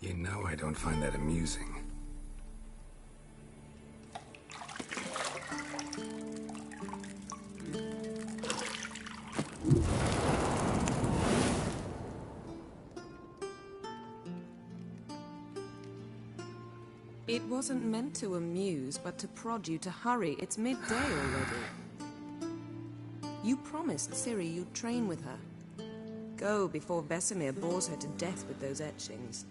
You know I don't find that amusing. It wasn't meant to amuse, but to prod you to hurry. It's midday already. You promised Ciri you'd train with her. Go before Vesemir bores her to death with those etchings.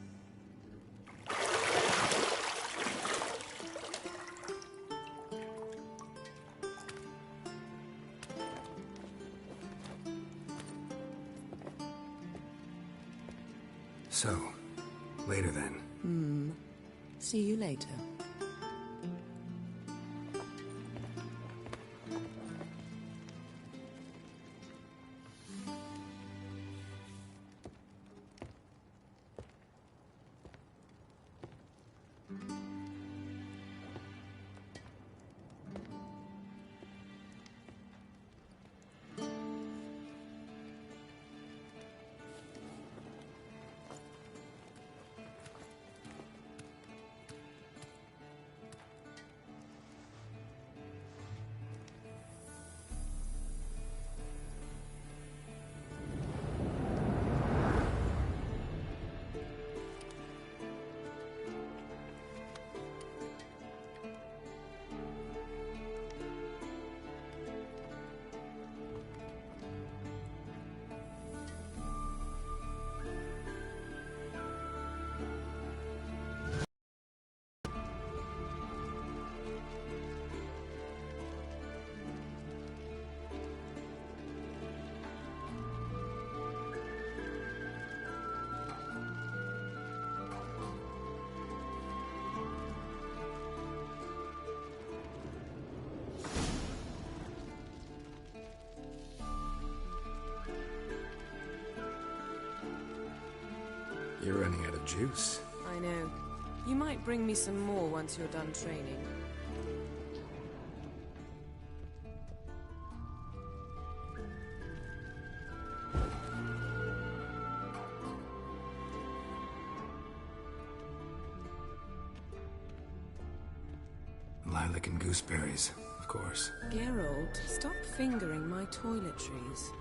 So, later then. See you later. You're running out of juice. I know. You might bring me some more once you're done training. Lilac and gooseberries, of course. Geralt, stop fingering my toiletries.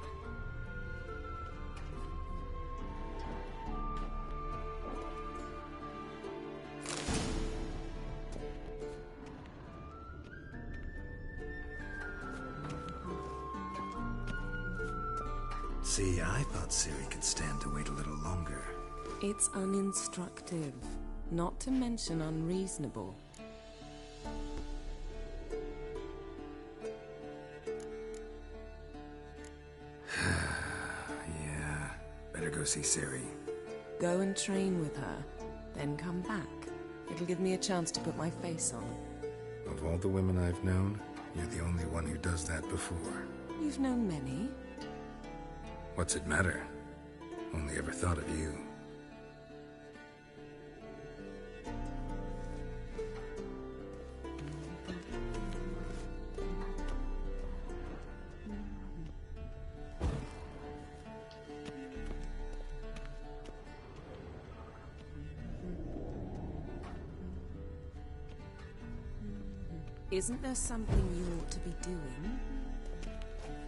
See, I thought Ciri could stand to wait a little longer. It's uninstructive, not to mention unreasonable. Yeah, better go see Ciri. Go and train with her, then come back. It'll give me a chance to put my face on. Of all the women I've known, you're the only one who does that before. You've known many. What's it matter? Only ever thought of you. Isn't there something you ought to be doing?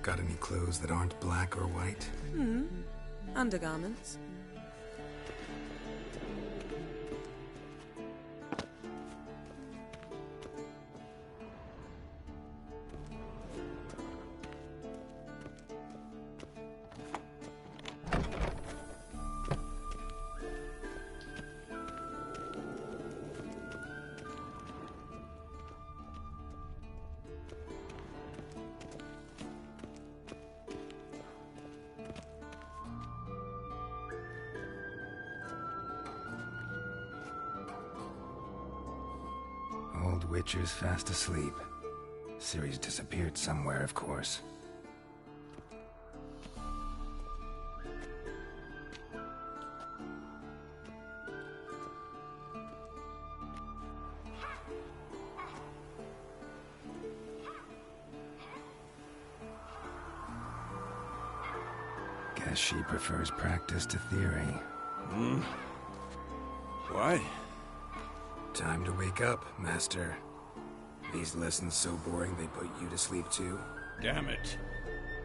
Got any clothes that aren't black or white? Undergarments. Old Witcher's fast asleep. Ciri's disappeared somewhere, of course. Guess she prefers practice to theory. Why? Time to wake up, Master. These lessons so boring they put you to sleep too? Damn it.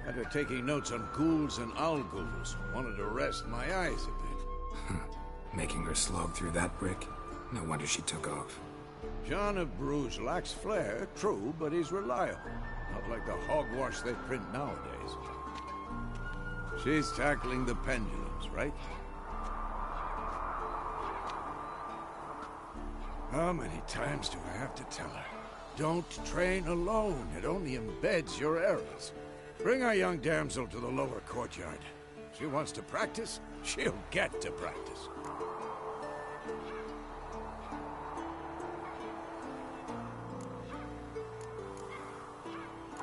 Had her taking notes on ghouls and ghouls. Wanted to rest my eyes a bit. Making her slog through that brick? No wonder she took off. John of Bruges lacks flair, true, but he's reliable. Not like the hogwash they print nowadays. She's tackling the pendulums, right? How many times do I have to tell her? Don't train alone. It only embeds your errors. Bring our young damsel to the lower courtyard. She wants to practice, she'll get to practice.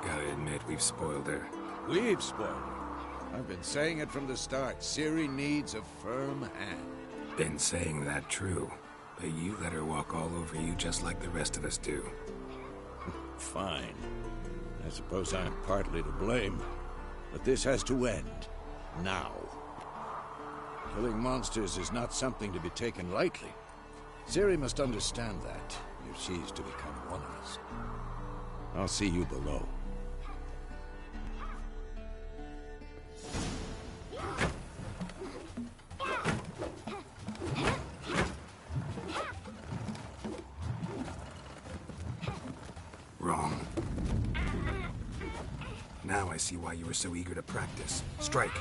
Gotta admit, we've spoiled her. We've spoiled her. I've been saying it from the start. Ciri needs a firm hand. Been saying that true, but you let her walk all over you just like the rest of us do. Fine. I suppose I'm partly to blame. But this has to end. Now. Killing monsters is not something to be taken lightly. Ciri must understand that, if she's to become one of us. I'll see you below. Wrong. Now I see why you were so eager to practice. Strike.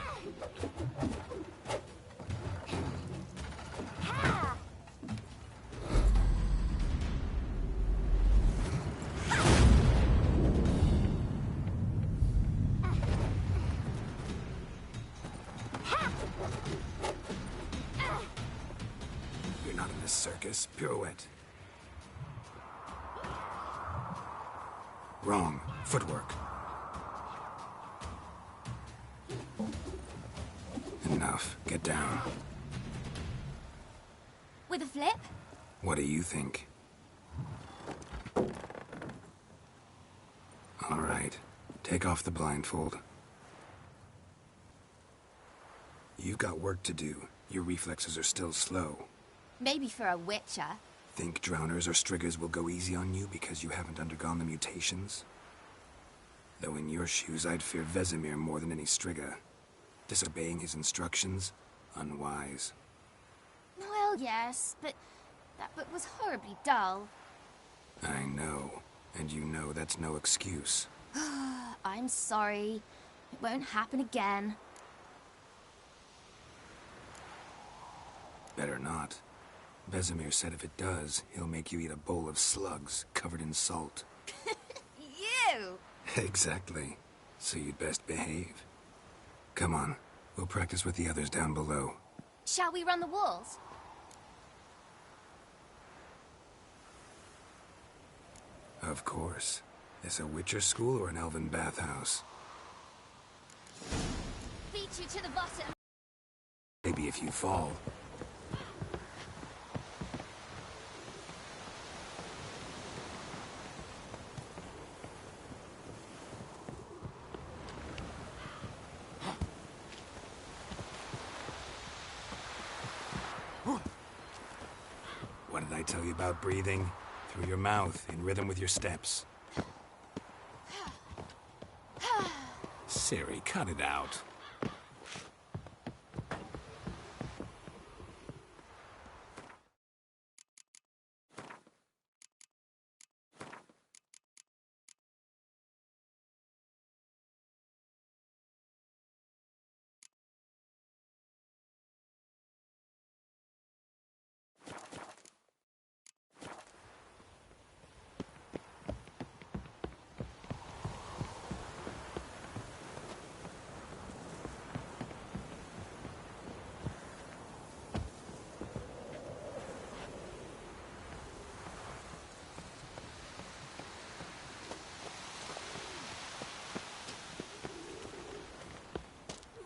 You're not in this circus. Pirouette. Wrong. Footwork. Enough. Get down. With a flip? What do you think? All right. Take off the blindfold. You've got work to do. Your reflexes are still slow. Maybe for a witcher. Think drowners or striggers will go easy on you because you haven't undergone the mutations? Though in your shoes, I'd fear Vesemir more than any strigger. Disobeying his instructions? Unwise. Well, yes, but that book was horribly dull. I know. And you know that's no excuse. I'm sorry. It won't happen again. Better not. Vesemir said if it does, he'll make you eat a bowl of slugs covered in salt. You! Exactly. So you'd best behave. Come on. We'll practice with the others down below. Shall we run the walls? Of course. Is a Witcher school or an elven bathhouse? Beat you to the bottom. Maybe if you fall. What did I tell you about breathing? Through your mouth, in rhythm with your steps. Ciri, cut it out.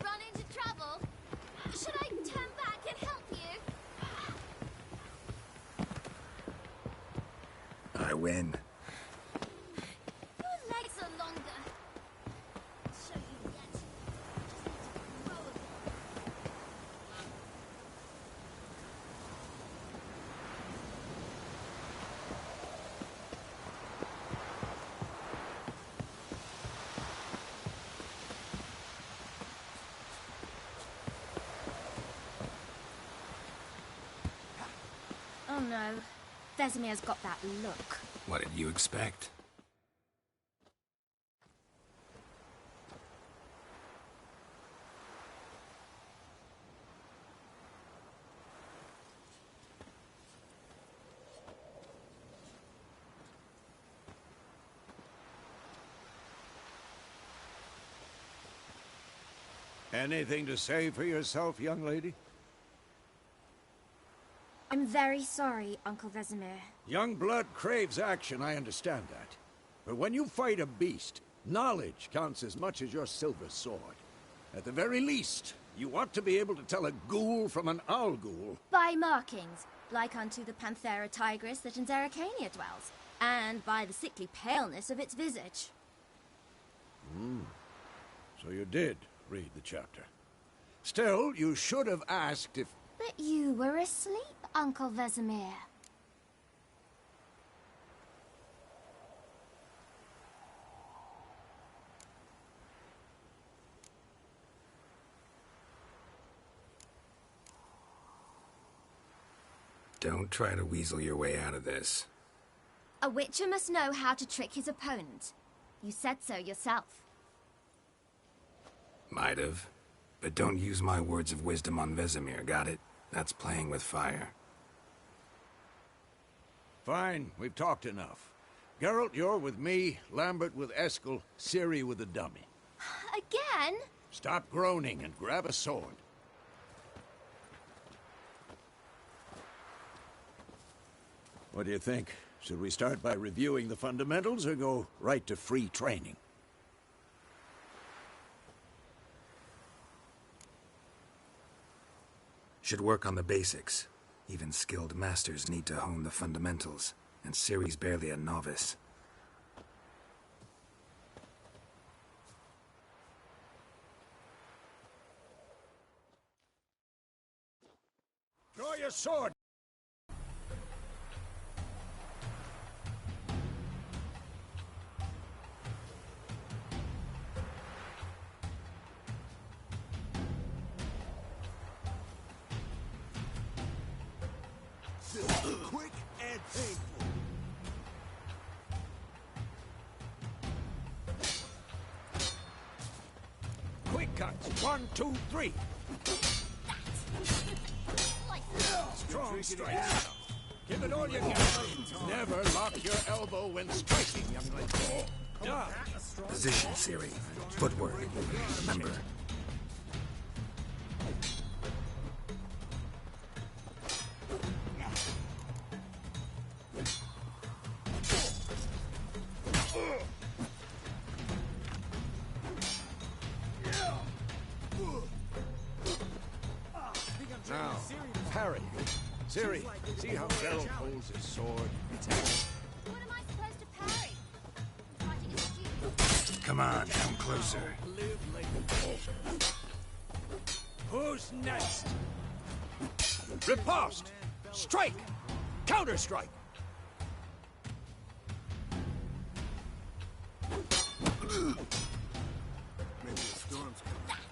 Run into trouble? Should I turn back and help you? I win. Your legs are longer. I'll show you yet. Just need to grow a no. Vesemir's got that look. What did you expect? Anything to say for yourself, young lady? I'm very sorry, Uncle Vesemir. Young blood craves action, I understand that. But when you fight a beast, knowledge counts as much as your silver sword. At the very least, you ought to be able to tell a ghoul from an owl ghoul. By markings, like unto the Panthera tigris that in Zerrikania dwells, and by the sickly paleness of its visage. So you did read the chapter. Still, you should have asked if... But you were asleep, Uncle Vesemir. Don't try to weasel your way out of this. A witcher must know how to trick his opponent. You said so yourself. Might have. But don't use my words of wisdom on Vesemir, got it? That's playing with fire. Fine, we've talked enough. Geralt, you're with me, Lambert with Eskel, Ciri with the dummy. Again? Stop groaning and grab a sword. What do you think? Should we start by reviewing the fundamentals or go right to free training? Should work on the basics. Even skilled masters need to hone the fundamentals, and Ciri's barely a novice. Draw your sword! Quick and painful. Quick cuts! 1, 2, 3! Strong strikes! Give it all you got! Never lock your elbow when striking, young lady. Done! Position, Ciri. Footwork. Remember. Now, parry. Ciri, see how Geralt holds his sword? What am I supposed to parry? I'm fighting a student. Come on, come closer. Who's next? Riposte! Strike! Counter-strike! Maybe the storm's coming.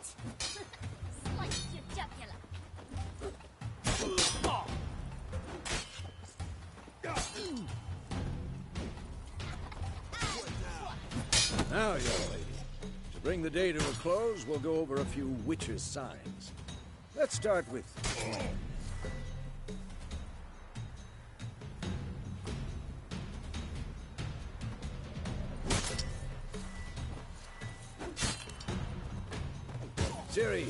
Slice your jugular. Now, young lady, to bring the day to a close, we'll go over a few witches' signs. Let's start with... Ciri,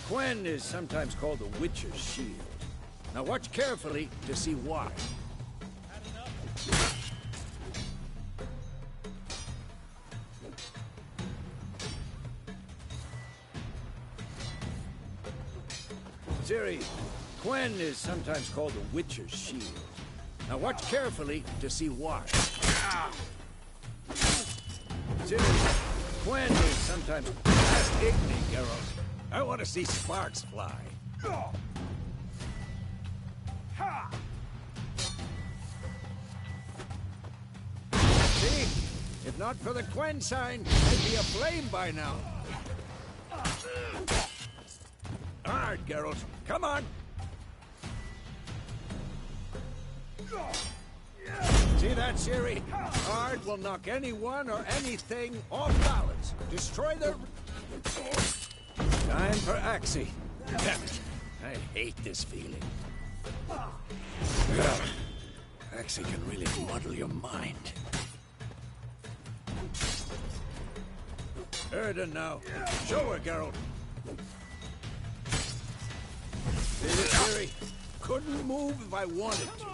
Quen is sometimes called the Witcher's Shield. Now watch carefully to see why. Ciri, Quen is sometimes called the Witcher's Shield. Now watch carefully to see why. Ciri, Quen is sometimes... Just ignorant, Geralt. I want to see sparks fly. See? If not for the Quen sign, I'd be aflame by now. Hard, Geralt. Come on. See that, Ciri? Art will knock anyone or anything off balance. Destroy their... Time for Axie. Damn it. I hate this feeling. Axie can really muddle your mind. Erden now. Show her, Geralt. See it, Ciri? Couldn't move if I wanted to.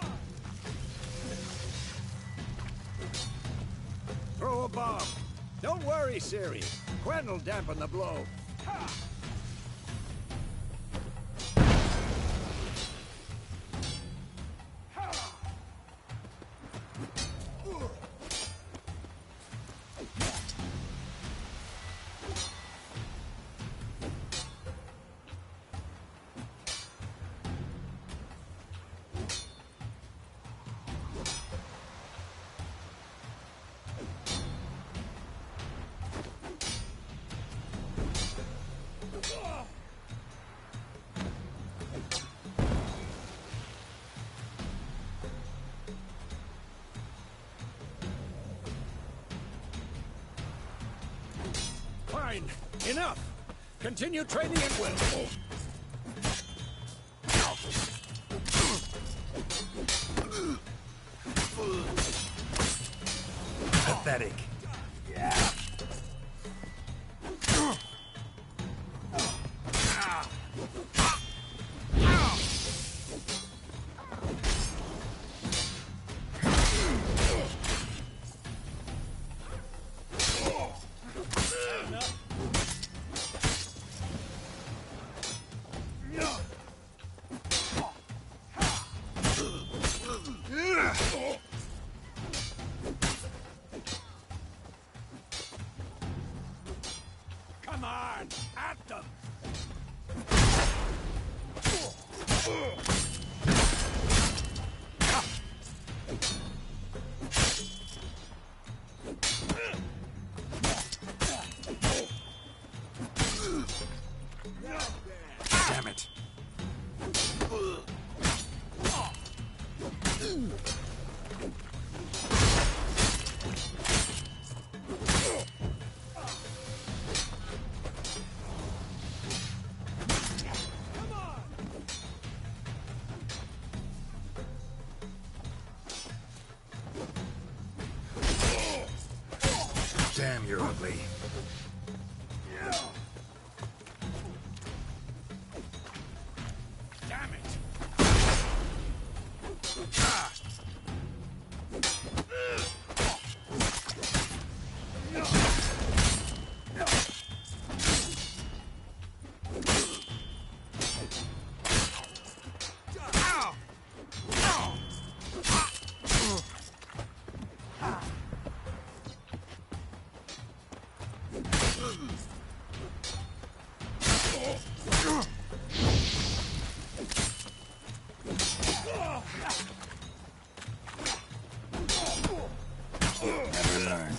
Throw a bomb. Don't worry, Ciri. Gwen will dampen the blow. Fine. Enough. Continue training at will. Pathetic. Come on, at them! Damn it. Damn, you're ugly. Damn it! Never learn.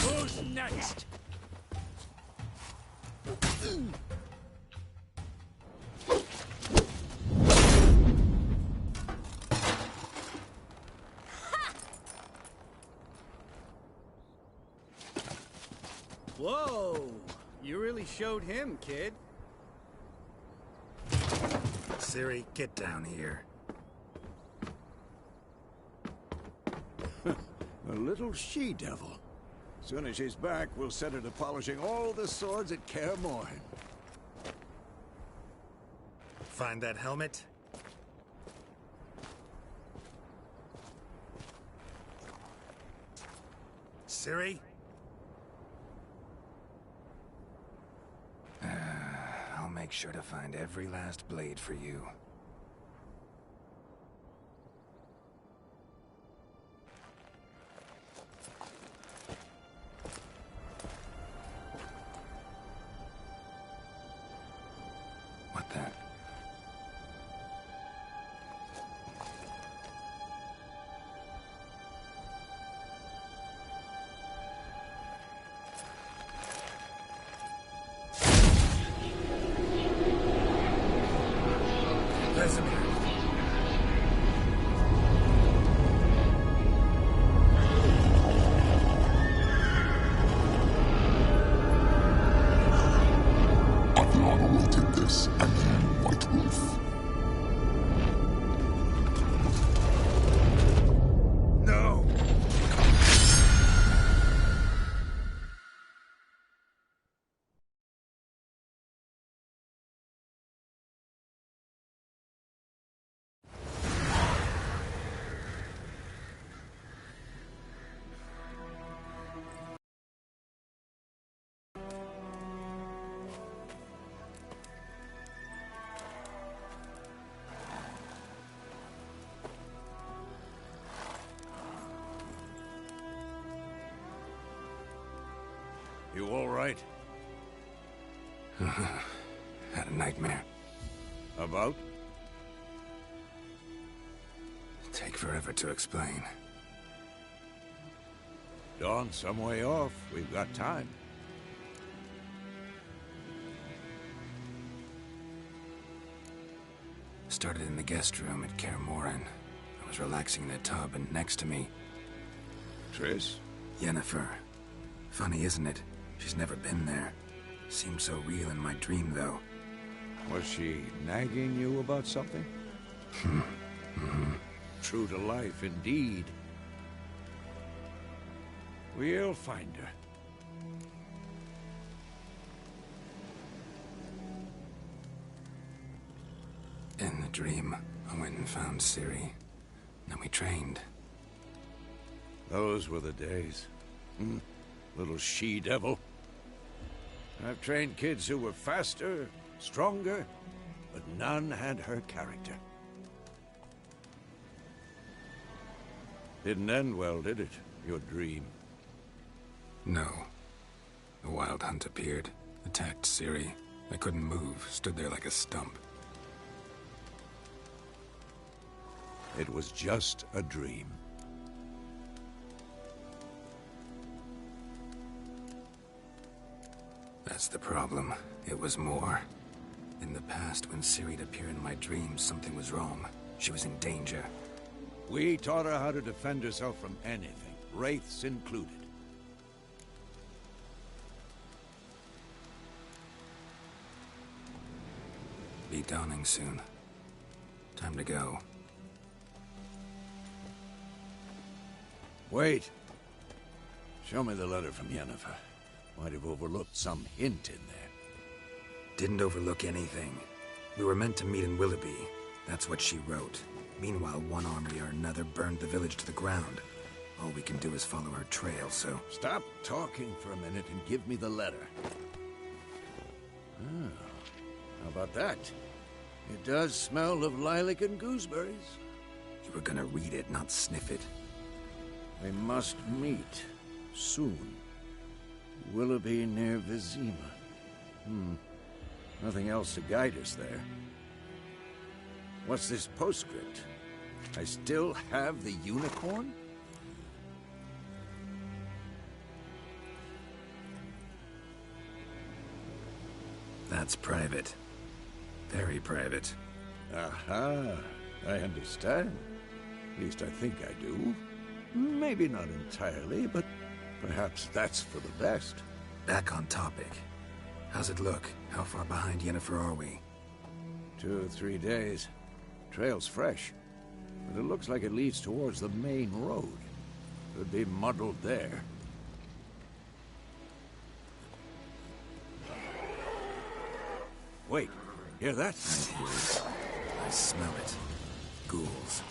Who's next? Whoa! You really showed him, kid. Ciri, get down here. A little she-devil. Soon as she's back, we'll set her to polishing all the swords at KAER MORHEN. find that helmet? Ciri? I'll make sure to find every last blade for you. What the? Vesemir. Aviana wanted this, and you, White Wolf. No! You all right? Had a nightmare. About? Take forever to explain. Dawn's some way off. We've got time. Started in the guest room at KAER MORHEN. I was relaxing in a tub, and next to me, Triss? Yennefer. Funny, isn't it? She's never been there. Seemed so real in my dream, though. Was she nagging you about something? True to life, indeed. We'll find her. In the dream, I went and found Ciri. Then we trained. Those were the days. Little she-devil. I've trained kids who were faster, stronger, but none had her character. Didn't end well, did it? Your dream? No. The Wild Hunt appeared, attacked Ciri. I couldn't move, stood there like a stump. It was just a dream. That's the problem. It was more. In the past, when Ciri'd appear in my dreams, something was wrong. She was in danger. We taught her how to defend herself from anything, wraiths included. Be dawning soon. Time to go. Wait. Show me the letter from Yennefer. Might have overlooked some hint in there. Didn't overlook anything. We were meant to meet in Willoughby. That's what she wrote. Meanwhile, one army or another burned the village to the ground. All we can do is follow her trail, so... Stop talking for a minute and give me the letter. How about that? It does smell of lilac and gooseberries. You were gonna read it, not sniff it. We must meet. Soon. Willoughby near Vizima. Nothing else to guide us there. What's this postscript? I still have the unicorn? That's private. Very private. Aha, I understand. At least I think I do. Maybe not entirely, but perhaps that's for the best. Back on topic. How's it look? How far behind Yennefer are we? 2 or 3 days. Trail's fresh, but it looks like it leads towards the main road. Could be muddled there. Wait, Hear that? I hear it. I smell it. Ghouls.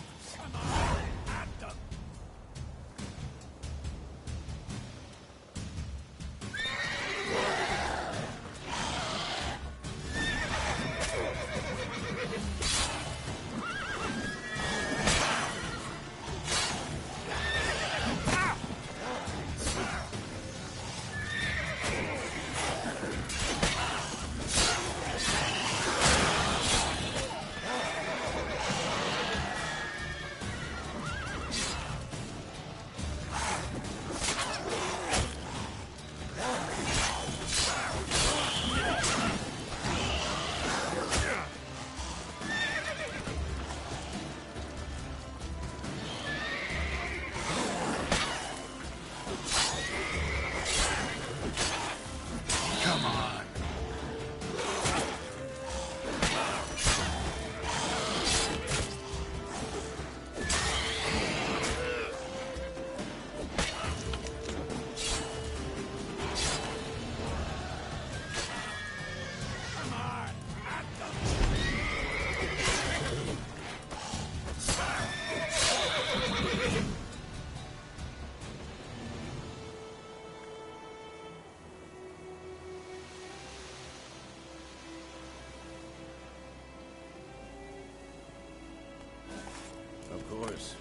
Of course,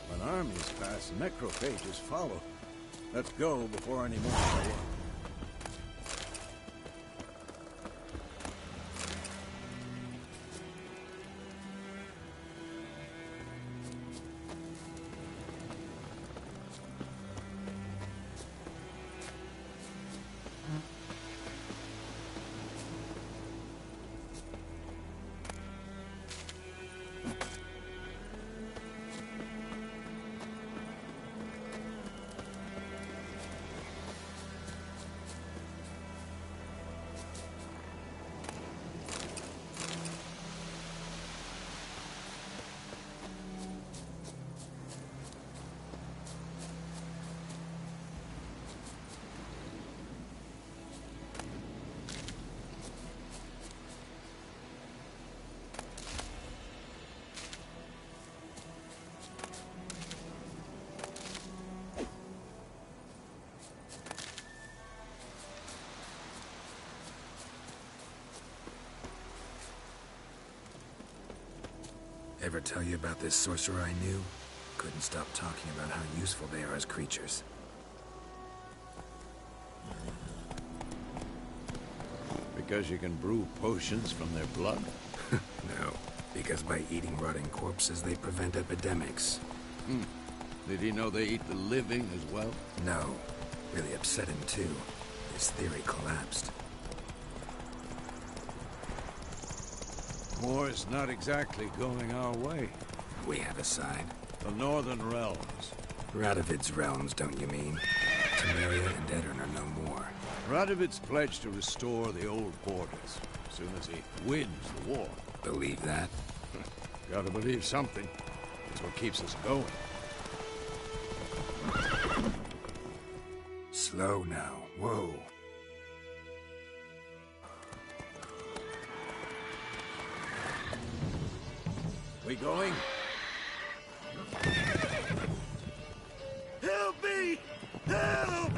when armies pass, necrophages follow. Let's go before any more show up. Ever tell you about this sorcerer I knew? Couldn't stop talking about how useful they are as creatures. Because you can brew potions from their blood? No, because by eating rotting corpses, they prevent epidemics. Did he know they eat the living as well? No, really upset him too. His theory collapsed. War's not exactly going our way. We have a side. The Northern Realms. Radovid's realms, don't you mean? Temeria and Edirn are no more. Radovid's pledged to restore the old borders as soon as he wins the war. Believe that? Gotta believe something. It's what keeps us going. Slow now. Whoa. We going? Help me! Help!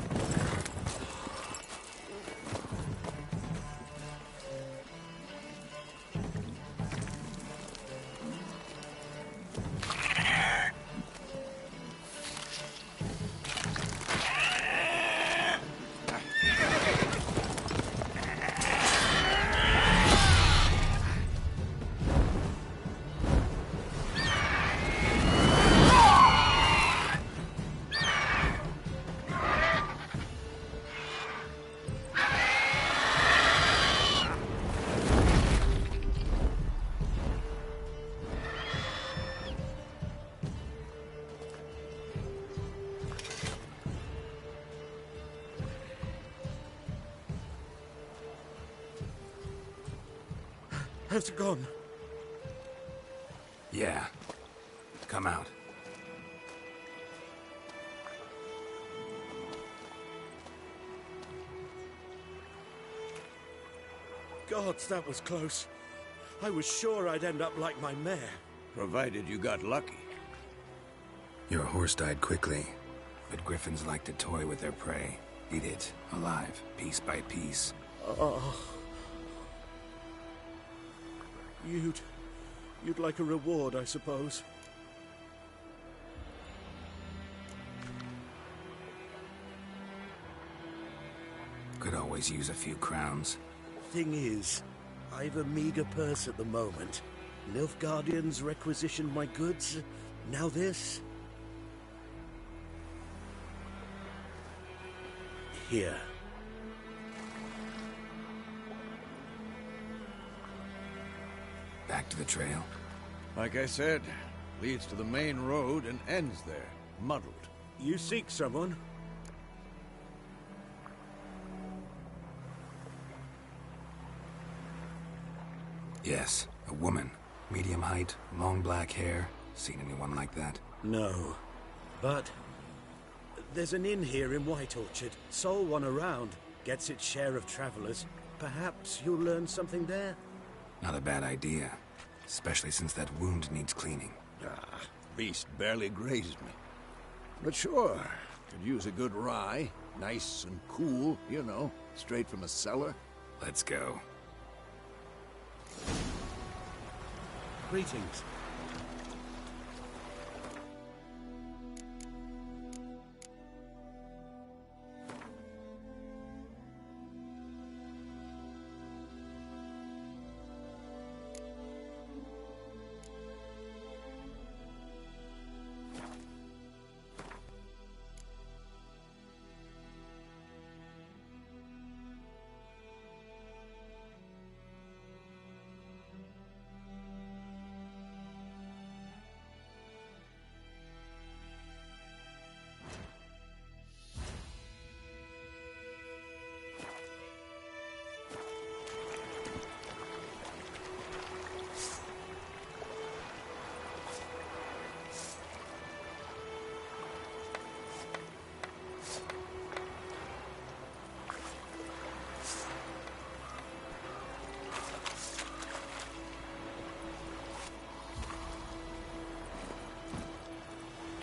Has it gone? Yeah. Come out. Gods, that was close. I was sure I'd end up like my mare. Provided you got lucky. Your horse died quickly, but griffins like to toy with their prey. Eat it, alive, piece by piece. Oh. You'd like a reward, I suppose. Could always use a few crowns. Thing is, I've a meager purse at the moment. Nilfgaardians requisitioned my goods. Now this. Here. Back to the trail. Like I said, leads to the main road and ends there, muddled. You seek someone? Yes, a woman. Medium height, long black hair. Seen anyone like that? No. But there's an inn here in White Orchard. Sole one around. Gets its share of travelers. Perhaps you'll learn something there? Not a bad idea. Especially since that wound needs cleaning. Ah, beast barely grazed me. But sure, could use a good rye. Nice and cool, you know, straight from a cellar. Let's go. Greetings.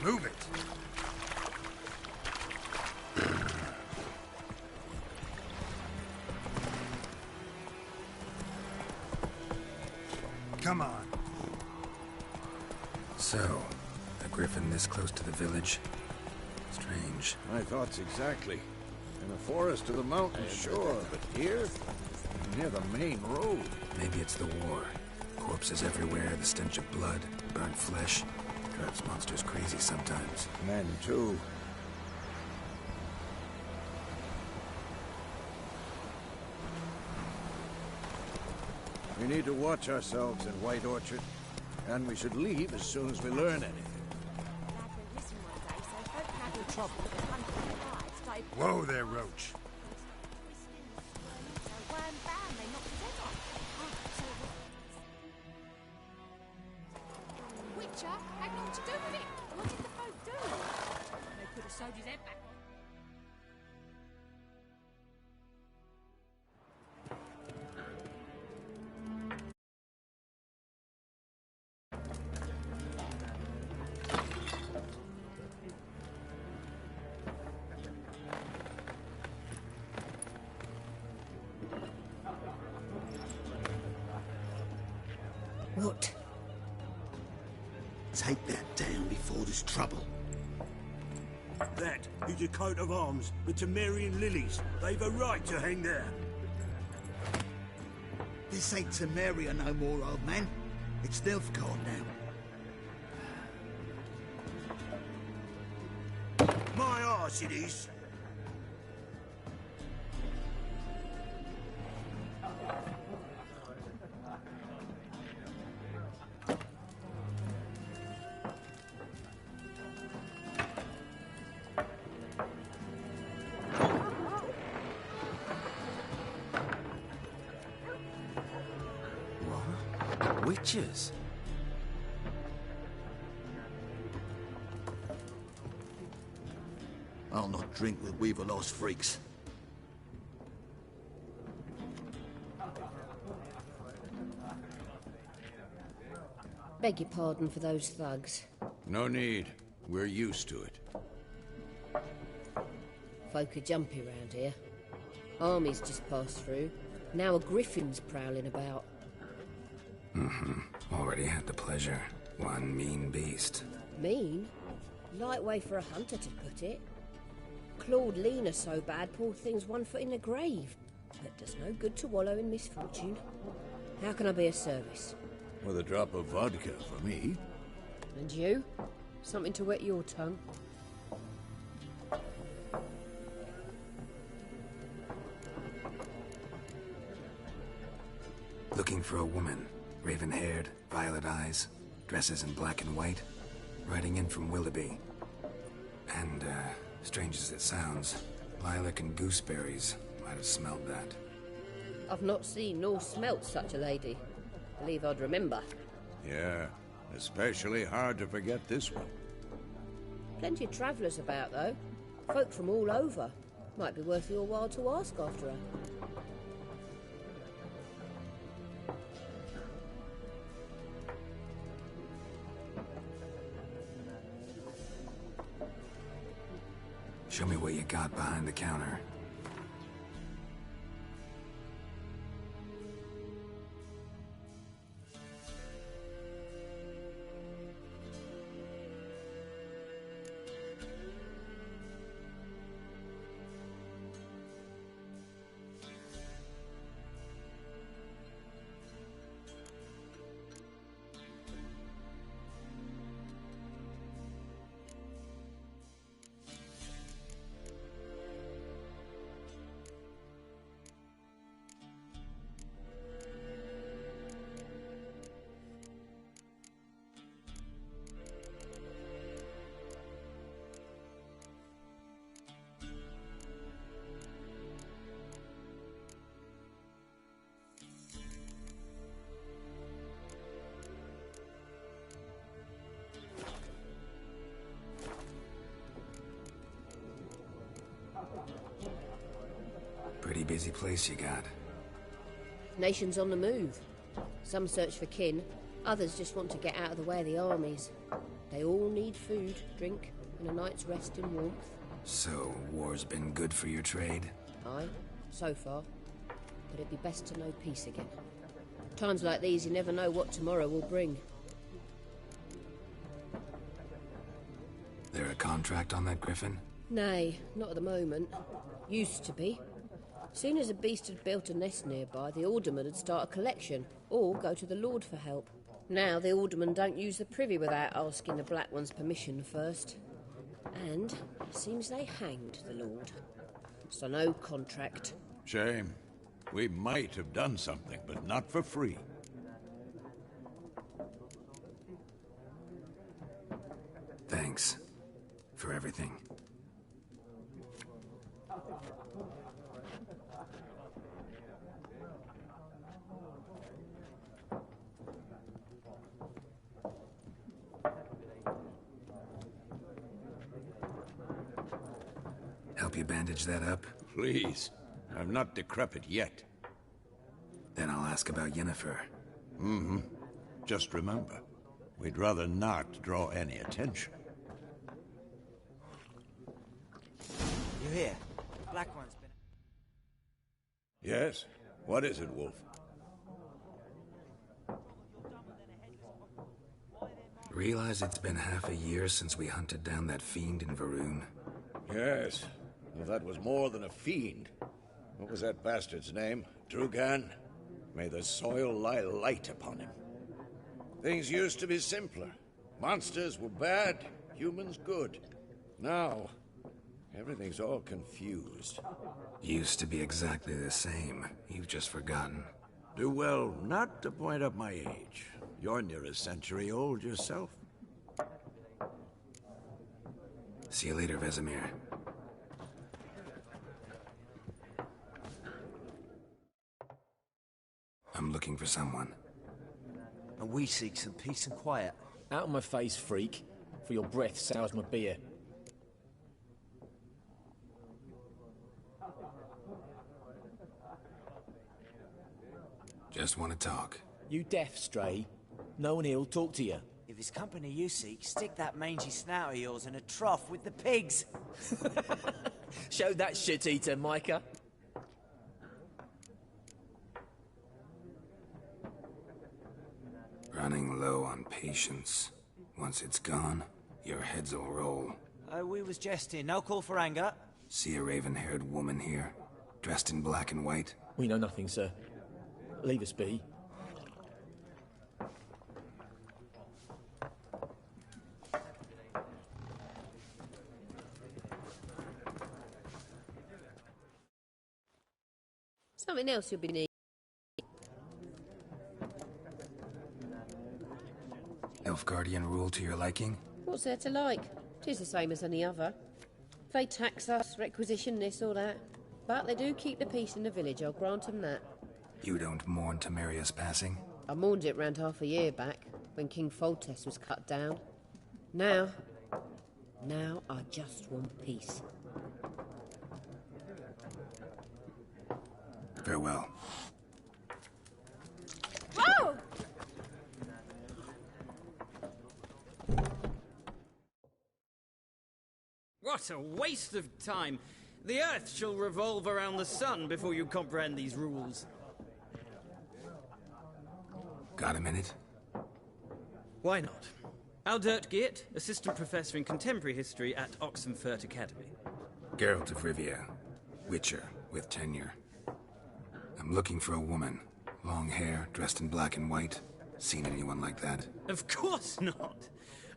Move it! Come on. So, a griffin this close to the village? Strange. My thoughts exactly. In the forest or the mountains, sure, but here? Near the main road. Maybe it's the war. Corpses everywhere, the stench of blood, burnt flesh. Drives monsters crazy sometimes. Men, too. We need to watch ourselves in White Orchard, and we should leave as soon as we learn anything. Whoa there, Roach. Witcher had naught to do with it. What did the folk do? They could have sewed his head back on. What? Take that down before there's trouble. That is a coat of arms, the Temerian lilies. They've a right to hang there. This ain't Temeria no more, old man. It's Nilfgaard now. My arse it is. Witches? I'll not drink with Weaver-lost freaks. Beg your pardon for those thugs. No need. We're used to it. Folk are jumpy round here. Armies just passed through. Now a griffin's prowling about. Already had the pleasure. One mean beast. Mean? Light way for a hunter to put it. Clawed Lena so bad, poor thing's 1 foot in the grave. But does no good to wallow in misfortune. How can I be of service? With a drop of vodka for me. And you? Something to wet your tongue? Looking for a woman. Raven-haired, violet eyes, dresses in black and white. Riding in from Willoughby. And, strange as it sounds, lilac and gooseberries might have smelled that. I've not seen nor smelt such a lady. Believe I'd remember. Yeah, especially hard to forget this one. Plenty of travellers about, though. Folk from all over. Might be worth your while to ask after her. Show me what you got behind the counter. Pretty busy place you got. Nations on the move. Some search for kin, others just want to get out of the way of the armies. They all need food, drink, and a night's rest and warmth. So, war's been good for your trade? Aye, so far. But it'd be best to know peace again. Times like these, you never know what tomorrow will bring. There a contract on that griffin? Nay, not at the moment. Used to be. Soon as a beast had built a nest nearby, the alderman would start a collection, or go to the Lord for help. Now the aldermen don't use the privy without asking the Black One's permission first. And it seems they hanged the Lord. So no contract. Shame. We might have done something, but not for free. Thanks. For everything. Help you bandage that up? Please. I'm not decrepit yet. Then I'll ask about Yennefer. Just remember, we'd rather not draw any attention. You hear? Black One's been... Yes? What is it, Wolf? Realize it's been half a year since we hunted down that fiend in Varun? Yes. Well, that was more than a fiend. What was that bastard's name? Drugan? May the soil lie light upon him. Things used to be simpler. Monsters were bad, humans good. Now, everything's all confused. Used to be exactly the same. You've just forgotten. Do well not to point up my age. You're near a century old yourself. See you later, Vesemir. I'm looking for someone. And we seek some peace and quiet. Out of my face, freak. For your breath sours my beer. Just want to talk. You deaf, Stray? No one here will talk to you. If it's company you seek, stick that mangy snout of yours in a trough with the pigs. Show that shit-eater, Micah. Running low on patience. Once it's gone, your heads will roll. Oh, we was jesting. No call for anger. See a raven-haired woman here, dressed in black and white? We know nothing, sir. Leave us be. Something else you'll be needing. Nilfgaardian rule to your liking? What's there to like? 'Tis the same as any other. They tax us, requisition this or that. But they do keep the peace in the village, I'll grant them that. You don't mourn Temeria's passing? I mourned it round half a year back, when King Foltest was cut down. Now I just want peace. Farewell. Whoa! What a waste of time! The Earth shall revolve around the sun before you comprehend these rules. Got a minute? Why not? Aldert Geert, Assistant Professor in Contemporary History at Oxenfurt Academy. Geralt of Rivia, Witcher, with tenure. I'm looking for a woman. Long hair, dressed in black and white. Seen anyone like that? Of course not!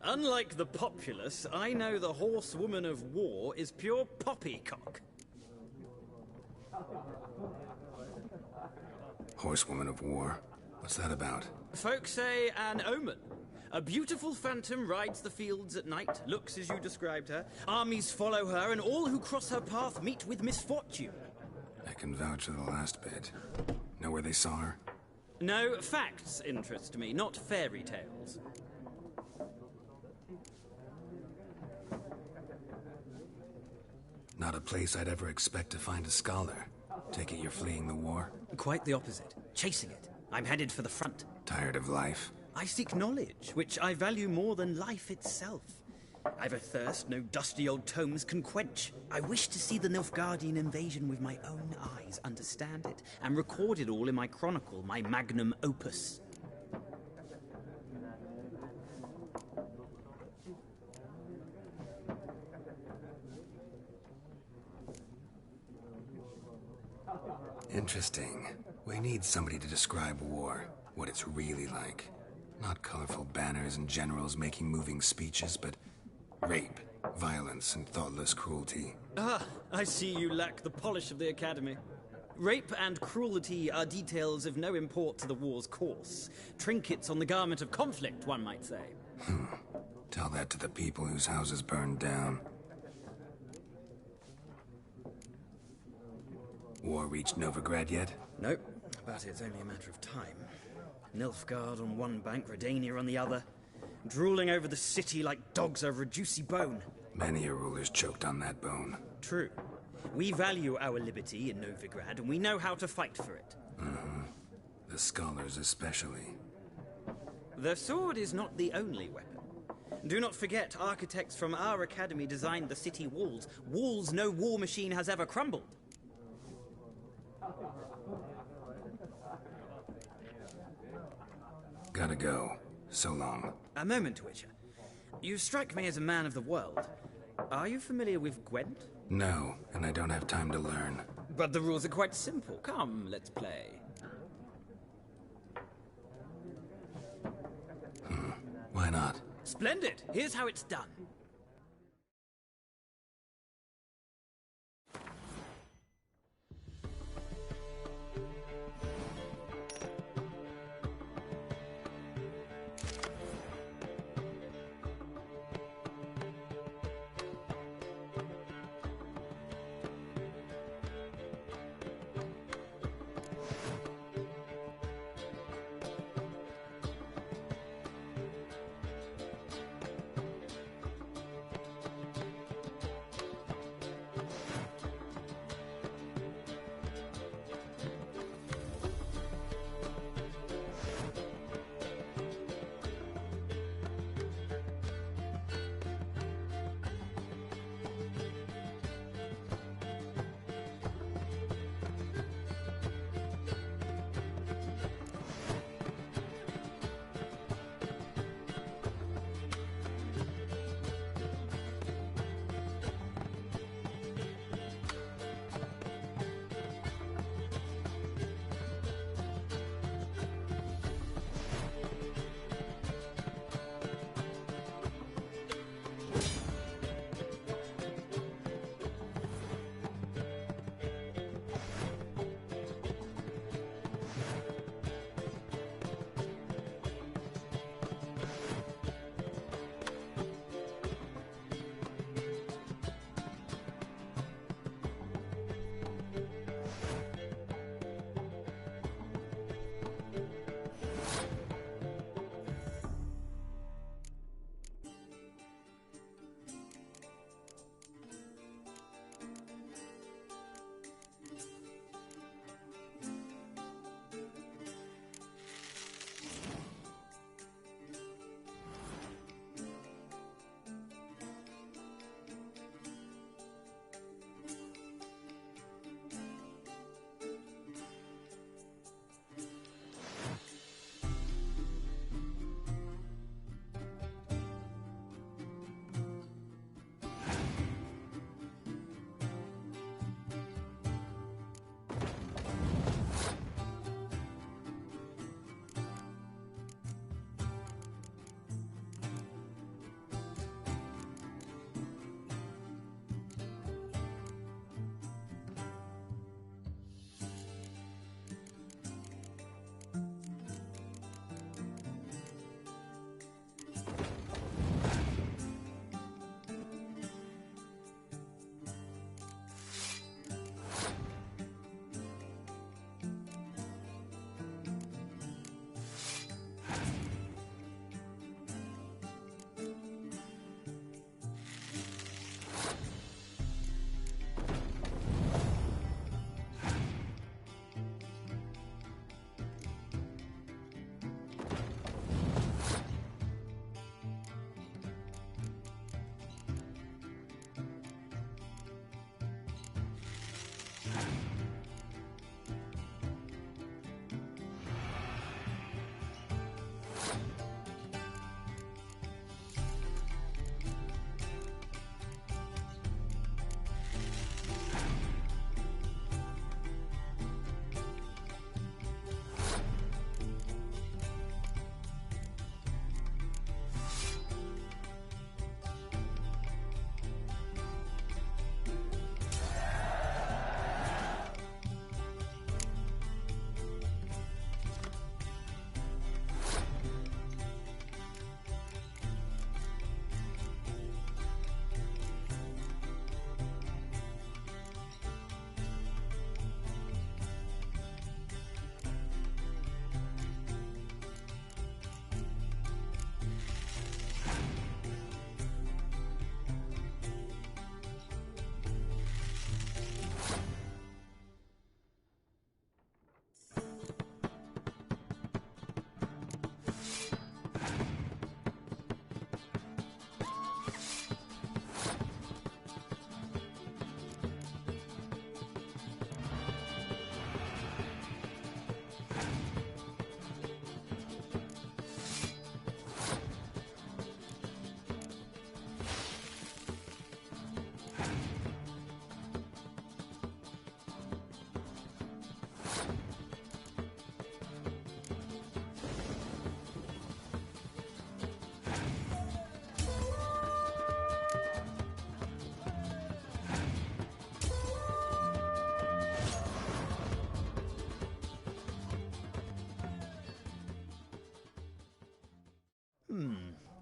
Unlike the populace, I know the horsewoman of war is pure poppycock. Horsewoman of war? What's that about? Folk say an omen. A beautiful phantom rides the fields at night, looks as you described her. Armies follow her, and all who cross her path meet with misfortune. I can vouch for the last bit. Know where they saw her? No, facts interest me, not fairy tales. Not a place I'd ever expect to find a scholar. Take it you're fleeing the war? Quite the opposite. Chasing it. I'm headed for the front. Tired of life? I seek knowledge, which I value more than life itself. I've a thirst no dusty old tomes can quench. I wish to see the Nilfgaardian invasion with my own eyes, understand it, and record it all in my chronicle, my magnum opus. Interesting. We need somebody to describe war, what it's really like. Not colorful banners and generals making moving speeches, but rape, violence, and thoughtless cruelty. Ah, I see you lack the polish of the Academy. Rape and cruelty are details of no import to the war's course. Trinkets on the garment of conflict, one might say. Tell that to the people whose houses burned down. War reached Novigrad yet? Nope, but it's only a matter of time. Nilfgaard on one bank, Redania on the other. Drooling over the city like dogs over a juicy bone. Many a ruler's choked on that bone. True. We value our liberty in Novigrad, and we know how to fight for it. The scholars especially. The sword is not the only weapon. Do not forget, architects from our academy designed the city walls. Walls no war machine has ever crumbled. Gotta go. So long. A moment, Witcher. You strike me as a man of the world. Are you familiar with Gwent? No, and I don't have time to learn. But the rules are quite simple. Come, let's play. Why not? Splendid! Here's how it's done.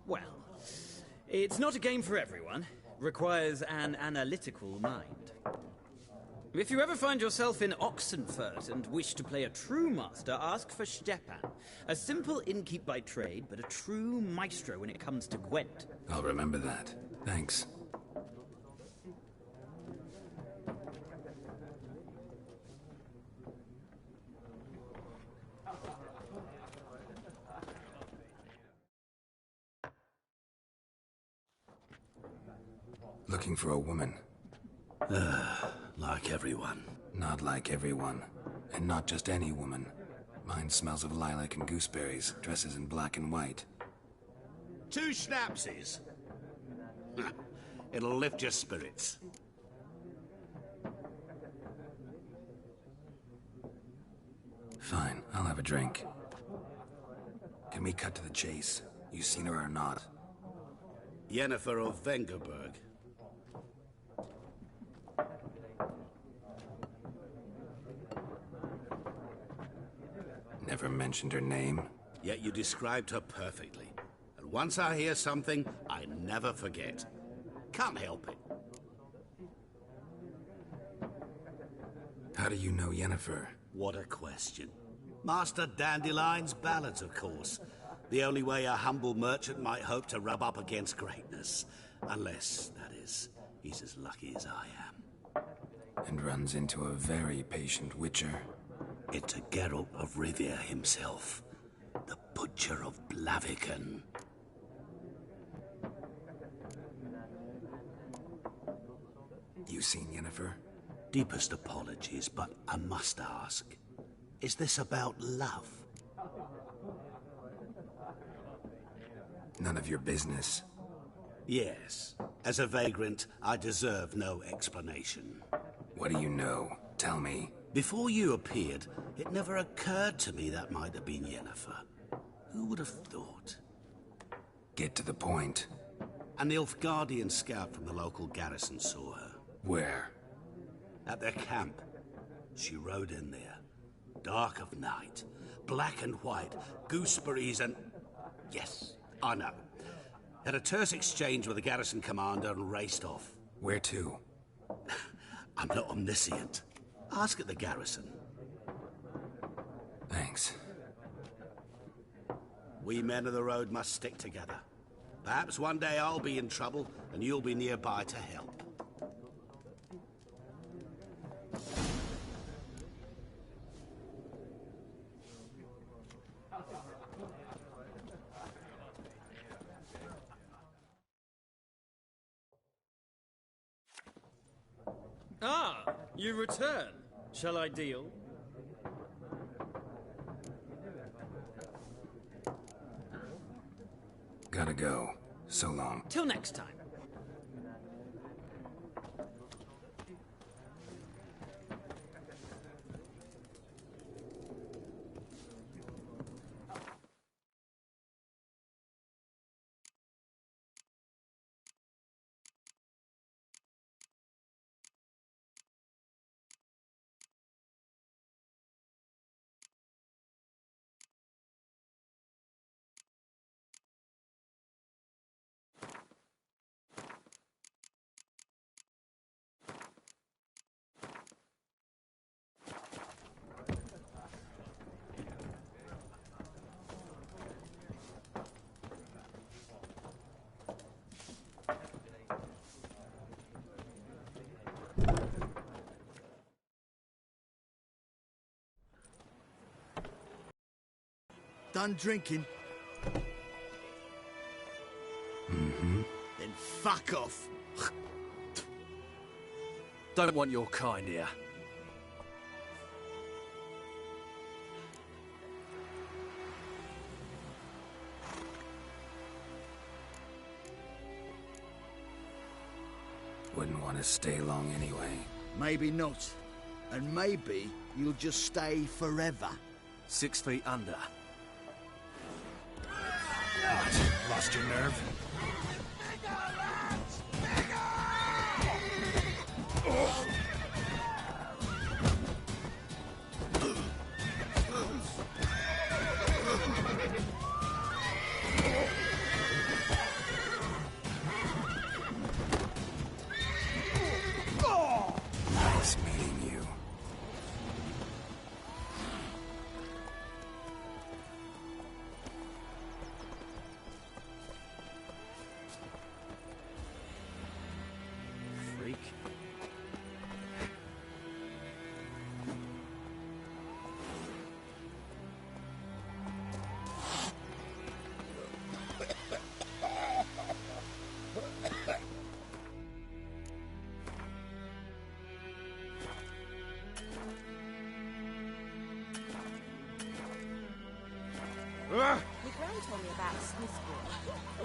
Well, it's not a game for everyone. Requires an analytical mind. If you ever find yourself in Oxenfurt and wish to play a true master, ask for Stepan. A simple innkeep by trade, but a true maestro when it comes to Gwent. I'll remember that. Thanks. Looking for a woman. Like everyone. Not like everyone. And not just any woman. Mine smells of lilac and gooseberries, dresses in black and white. 2 schnapsies. It'll lift your spirits. Fine, I'll have a drink. Can we cut to the chase? You seen her or not? Yennefer of Vengerberg. Never mentioned her name. Yet you described her perfectly. And once I hear something, I never forget. Can't help it. How do you know Yennefer? What a question. Master Dandelion's ballads, of course. The only way a humble merchant might hope to rub up against greatness. Unless, that is, he's as lucky as I am. And runs into a very patient witcher. It's a Geralt of Rivia himself. The Butcher of Blaviken. You seen Yennefer? Deepest apologies, but I must ask. Is this about love? None of your business. Yes. As a vagrant, I deserve no explanation. What do you know? Tell me. Before you appeared, it never occurred to me that might have been Yennefer. Who would have thought? Get to the point. An Nilfgaardian scout from the local garrison saw her. Where? At their camp. She rode in there. Dark of night. Black and white. Gooseberries and... Yes, I know. Had a terse exchange with the garrison commander and raced off. Where to? I'm not omniscient. Ask at the garrison. Thanks. We men of the road must stick together. Perhaps one day I'll be in trouble and you'll be nearby to help. Ah, you return. Shall I deal? Gotta go. So long. Till next time. Done drinking? Mm-hmm. Then fuck off. Don't want your kind here. Wouldn't want to stay long anyway. Maybe not. And maybe you'll just stay forever. 6 feet under. What? Lost your nerve? My gran told me about Smithsburg.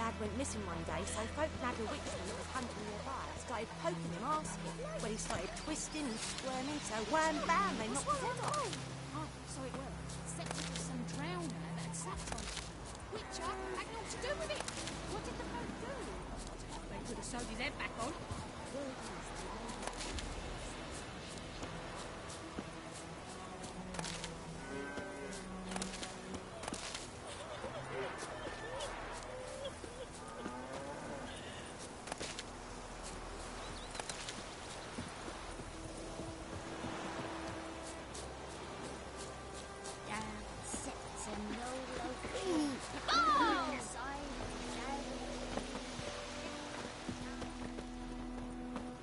Lad went missing one day, so folk nagged a witchman that was hunting nearby. Started poking him, asking. When he started twisting and squirming, so wham bam, they knocked his head off. Oh, so it was. Except it was some drowner that had sat on it. Witcher had naught to do with it. What did the folk do? I don't know, they could have sewed his head back on.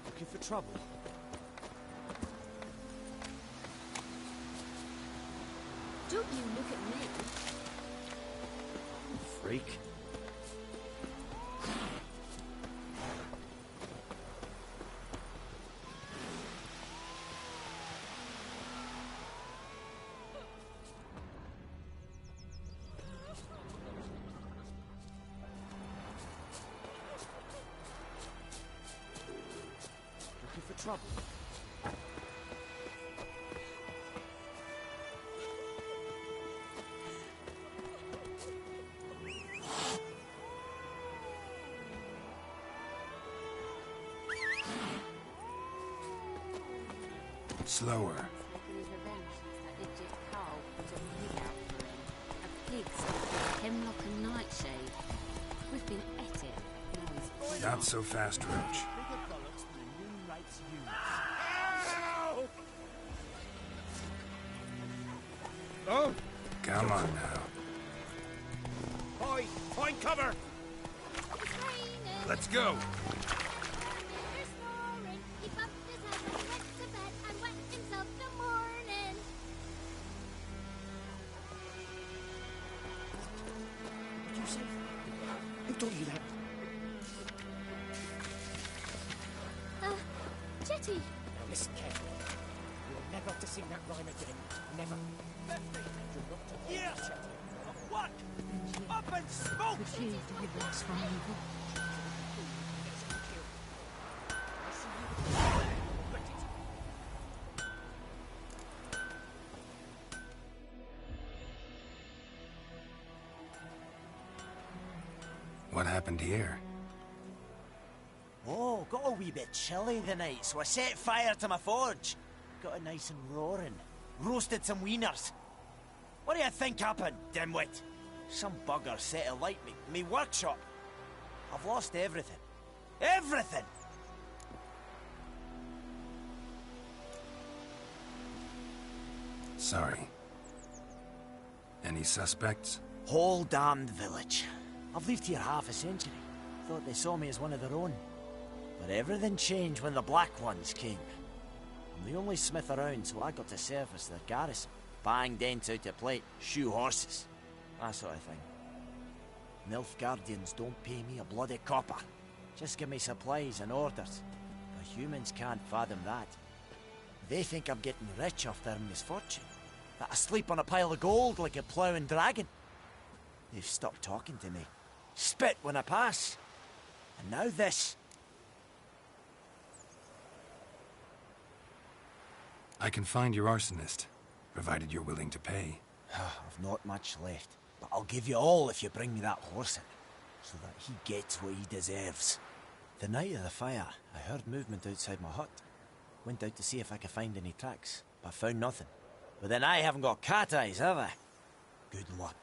Looking for trouble? Don't you look at me. Freak. Looking for trouble? Slower. His revenge since that idiot Carl put a pig out for him. A pig stuffed with hemlock and nightshade. We've been at it. Now he's Not so fast, Roach. Oh! Come on now. Boy, find cover! Let's go! He bumped his head and went to bed and wet himself the morning. What did you say? Who told you that? Jetty. Now listen carefully. You're never to sing that rhyme again. Never. You're not to Yeah. Chatty. What? Up and smoke! refused deliverance from evil. What happened here? Oh, got a wee bit chilly the night, so I set fire to my forge. Got it nice and roaring. Roasted some wieners. What do you think happened, dimwit? Some bugger set alight me workshop. I've lost everything. Everything! Sorry. Any suspects? Whole damned village. I've lived here half a century. Thought they saw me as one of their own. But everything changed when the Black Ones came. I'm the only smith around, so I got to service their garrison. Bang dents out of plate, shoe horses. That sort of thing. Nilfgaardians don't pay me a bloody copper. Just give me supplies and orders. But humans can't fathom that. They think I'm getting rich off their misfortune. That I sleep on a pile of gold like a ploughing dragon. They've stopped talking to me. Spit when I pass. And now this. I can find your arsonist, provided you're willing to pay. I've not much left, but I'll give you all if you bring me that horse in, so that he gets what he deserves. The night of the fire, I heard movement outside my hut. Went out to see if I could find any tracks, but found nothing. But then I haven't got cat eyes, have I? Good luck.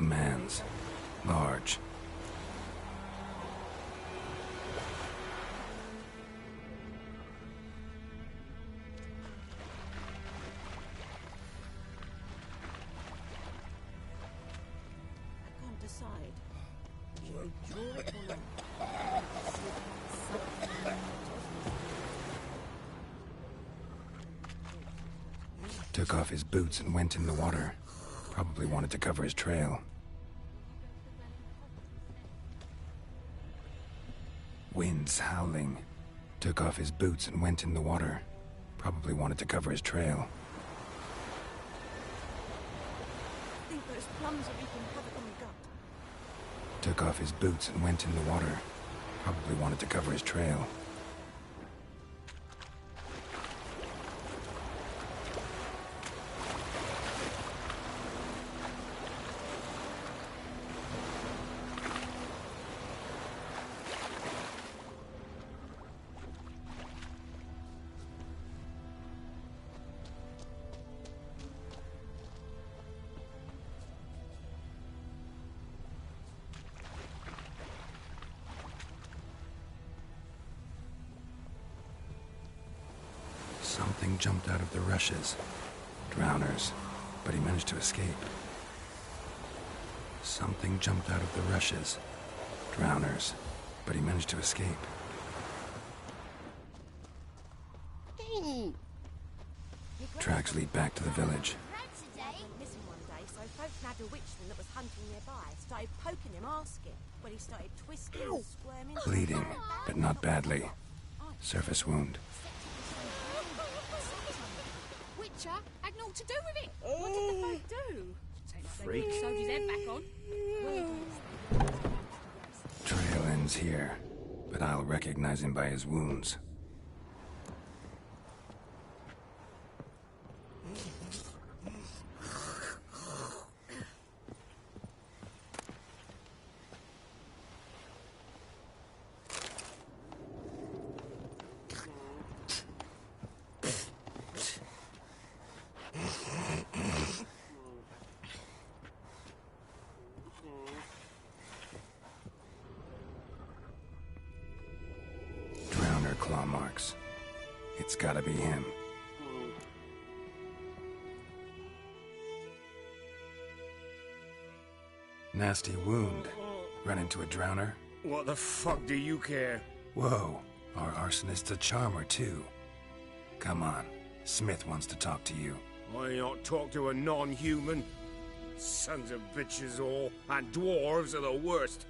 A man's. Large. I can't decide. Should we draw it or not? Took off his boots and went in the water. Probably wanted to cover his trail. Winds howling. Took off his boots and went in the water. Probably wanted to cover his trail. I think those plums are wreaking havoc on the gut. Took off his boots and went in the water. Probably wanted to cover his trail. Something jumped out of the rushes. Drowners, but he managed to escape. Something jumped out of the rushes. Drowners, but he managed to escape. Tracks lead back to the village. Missing one day, so folk nabbed a witchman that was hunting nearby. Started poking him, asking. When he started twisting and squirming. Bleeding, but not badly. Surface wound. Witcher had naught to do with it. What did the folk do? Freak. Sewed his head back on. Trail ends here, but I'll recognize him by his wounds. Claw marks. It's gotta be him. Nasty wound. Run into a drowner? What the fuck do you care? Whoa, our arsonist's a charmer too. Come on, Smith wants to talk to you. I not talk to a non-human. Sons of bitches all, and dwarves are the worst.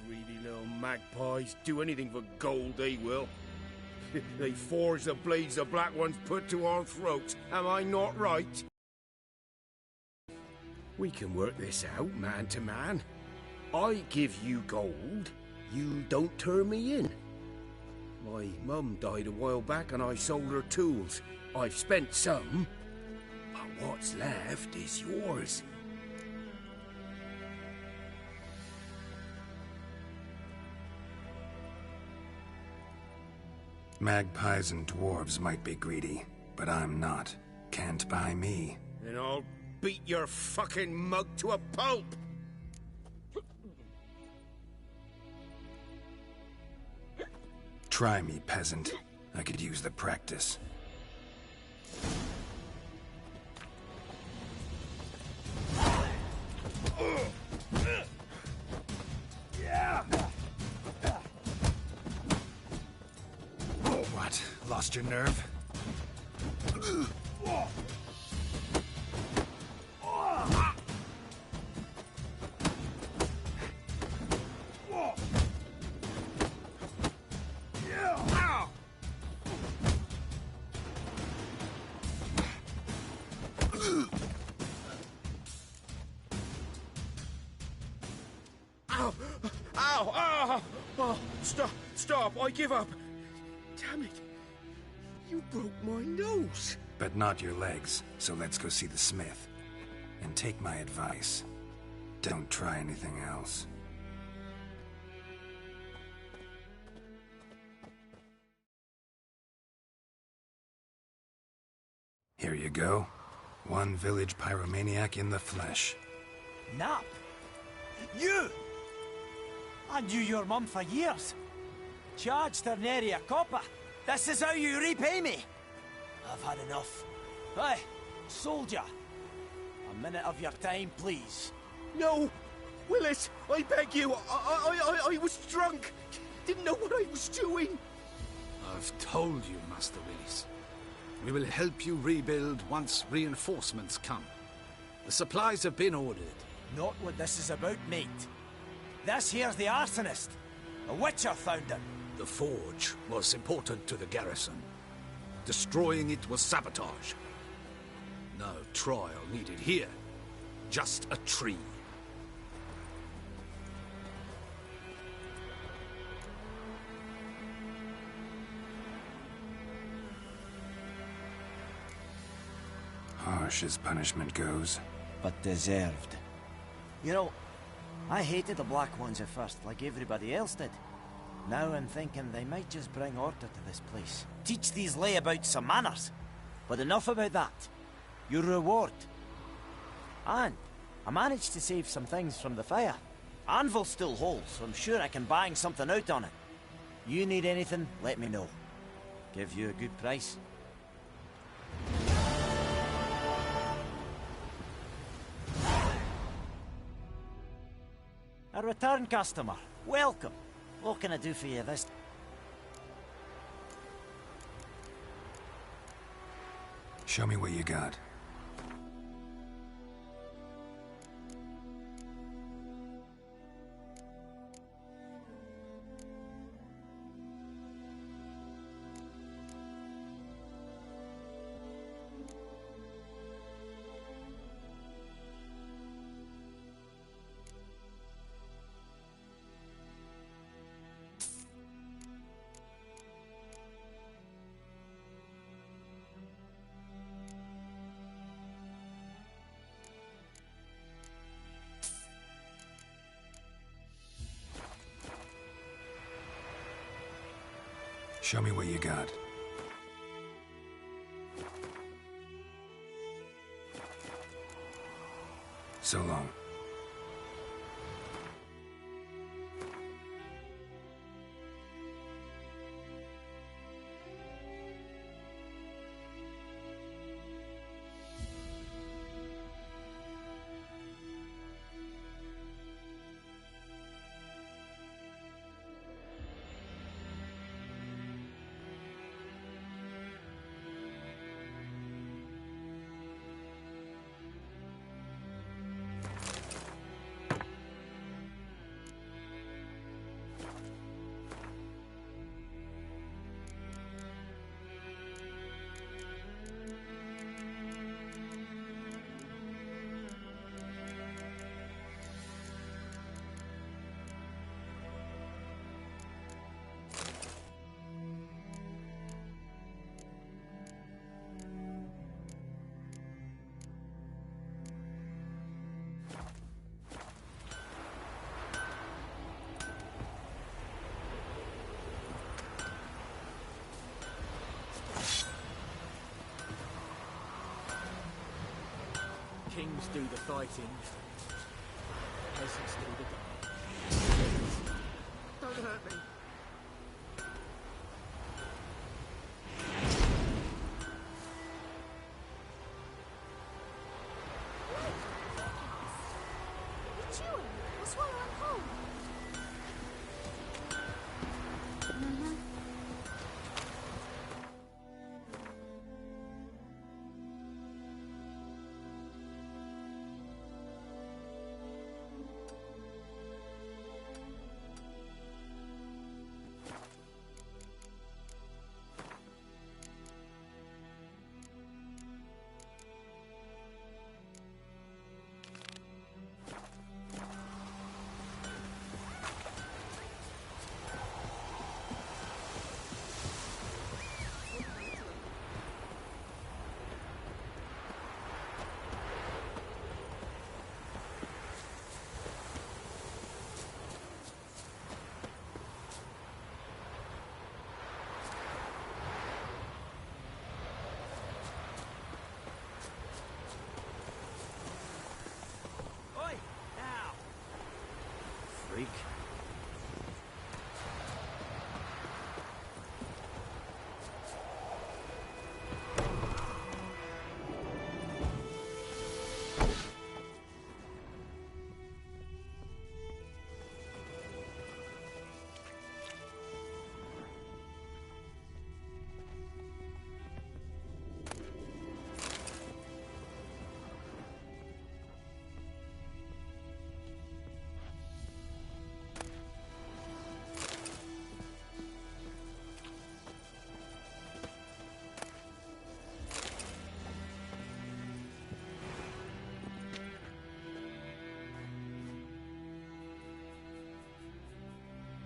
Greedy little magpies, do anything for gold, they will. They forge the blades the black ones put to our throats. Am I not right? We can work this out, man to man. I give you gold, you don't turn me in. My mum died a while back and I sold her tools. I've spent some, but what's left is yours. Magpies and dwarves might be greedy, but I'm not. Can't buy me. And I'll beat your fucking mug to a pulp! Try me, peasant. I could use the practice. What? Lost your nerve? Ow! Ow! Ow! Oh, stop! Stop! I give up! Damn it! You broke my nose! But not your legs, so let's go see the smith. And take my advice. Don't try anything else. Here you go. One village pyromaniac in the flesh. Nap? You! I knew your mum for years. Charged her nary a copper. This is how you repay me. I've had enough. Hey, soldier. A minute of your time, please. No! Willis, I beg you. I was drunk. Didn't know what I was doing. I've told you, Master Willis. We will help you rebuild once reinforcements come. The supplies have been ordered. Not what this is about, mate. This here's the arsonist. A witcher found him. The forge was important to the garrison. Destroying it was sabotage. No trial needed here. Just a tree. Harsh as punishment goes. But deserved. You know, I hated the Black Ones at first, like everybody else did. Now I'm thinking they might just bring order to this place. Teach these layabouts some manners. But enough about that. Your reward. And I managed to save some things from the fire. Anvil still holds, so I'm sure I can bang something out on it. You need anything, let me know. Give you a good price. A return customer. Welcome. What can I do for you this time? Show me what you got. Show me what you got. So long. Kings do the fighting. Peasants do the dying. Don't hurt me. You're chewing. We'll swallow it whole. freak.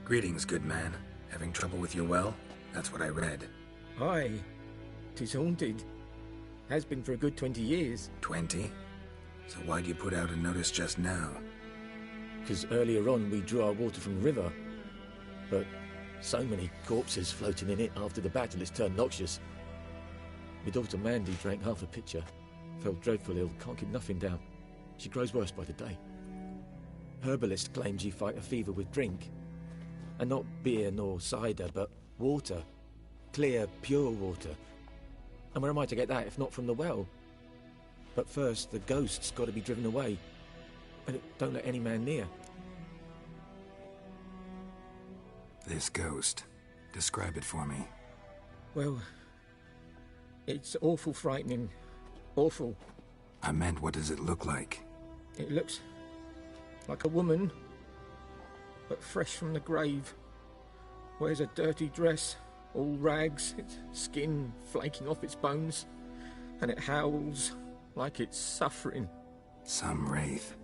Greetings, good man. Having trouble with your well? That's what I read. Aye. 'Tis haunted. Has been for a good 20 years. 20? So why'd you put out a notice just now? Because earlier on we drew our water from the river. But so many corpses floating in it after the battle it's turned noxious. My daughter Mandy drank half a pitcher. Felt dreadful ill, can't keep nothing down. She grows worse by the day. Herbalist claims you fight a fever with drink. And not beer nor cider, but water. Clear, pure water. And where am I to get that if not from the well? But first, the ghost's got to be driven away. And it don't let any man near. This ghost. Describe it for me. Well, it's awful frightening. Awful. I meant, what does it look like? It looks like a woman, but fresh from the grave. Wears a dirty dress, all rags, its skin flaking off its bones, and it howls like it's suffering. Some wraith.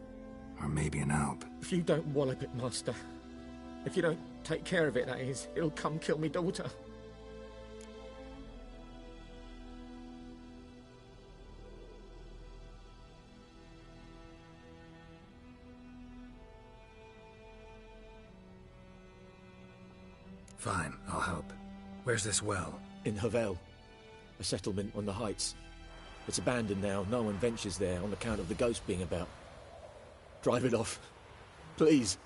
Or maybe an alp. If you don't wallop it, Master, if you don't take care of it, that is, it'll come kill me daughter. Fine, I'll help. Where's this well? In Havel, a settlement on the heights. It's abandoned now, no one ventures there on account of the ghost being about. Drive it off, please.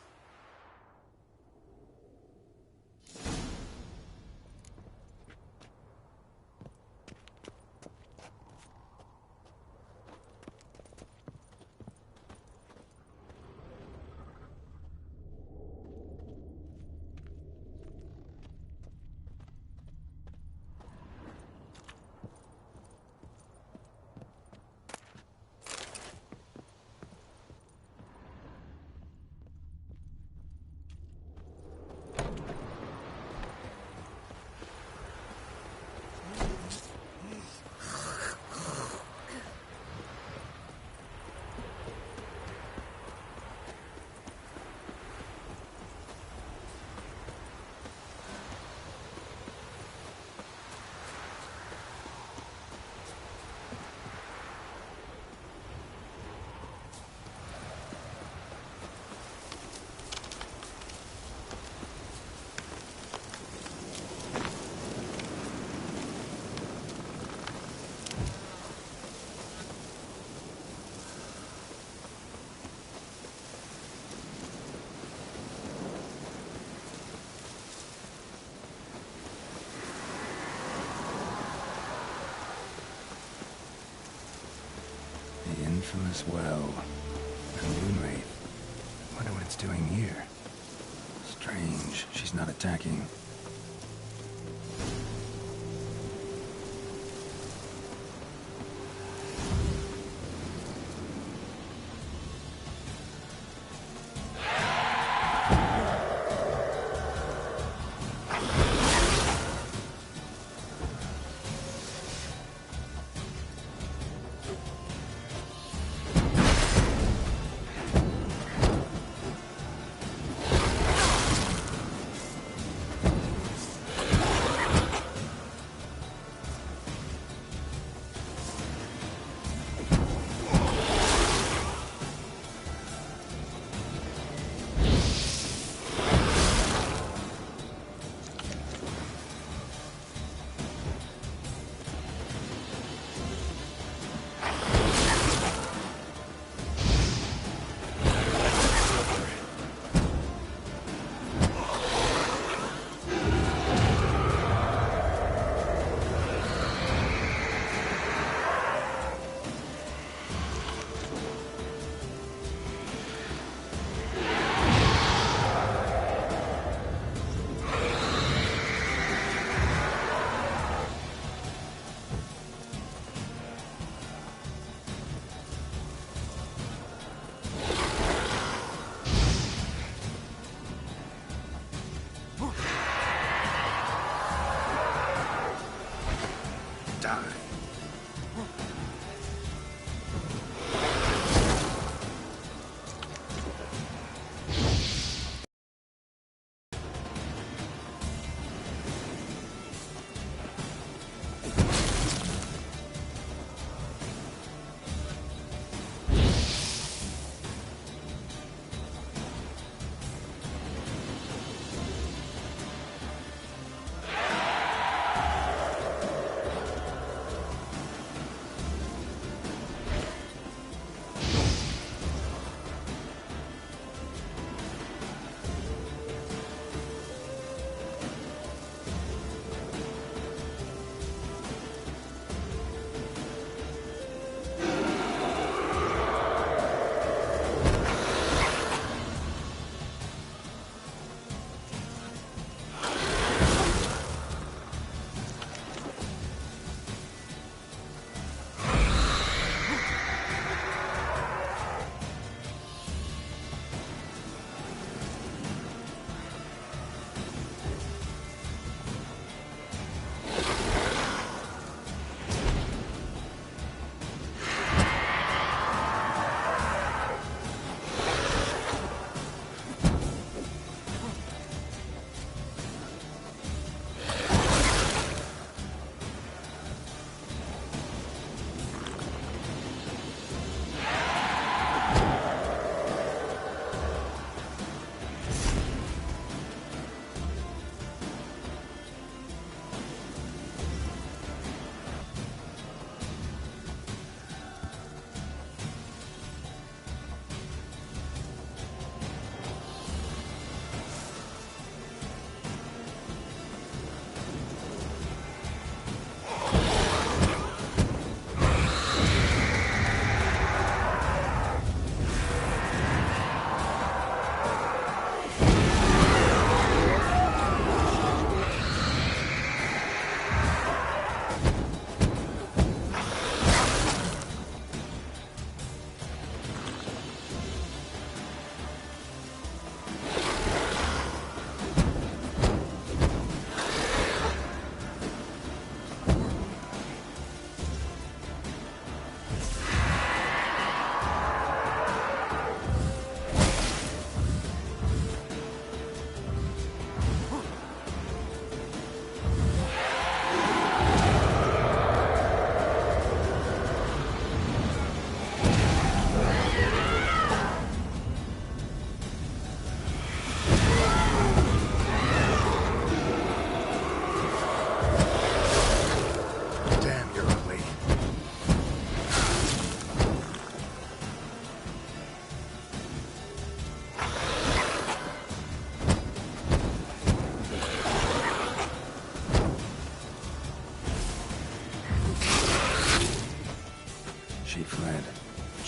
The infamous well. A moon wraith. Wonder what it's doing here. Strange, she's not attacking.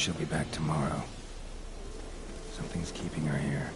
She'll be back tomorrow. Something's keeping her here.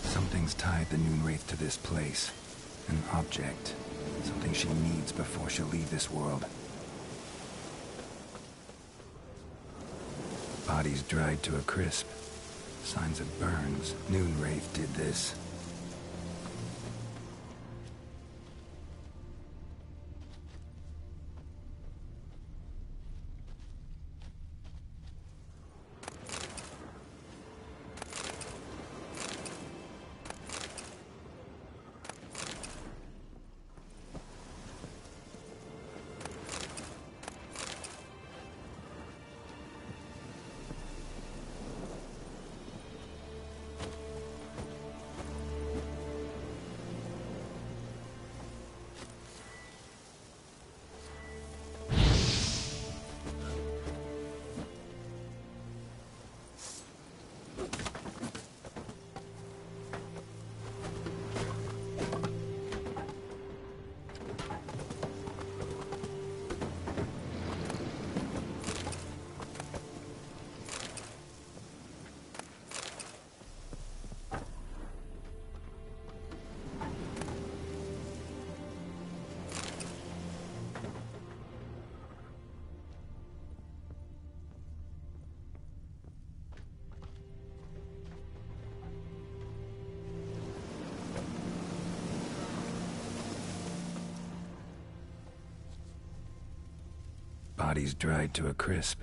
Something's tied the Noonwraith to this place. An object. Something she needs before she'll leave this world. Bodies dried to a crisp. Signs of burns. Noonwraith did this. Bodies dried to a crisp.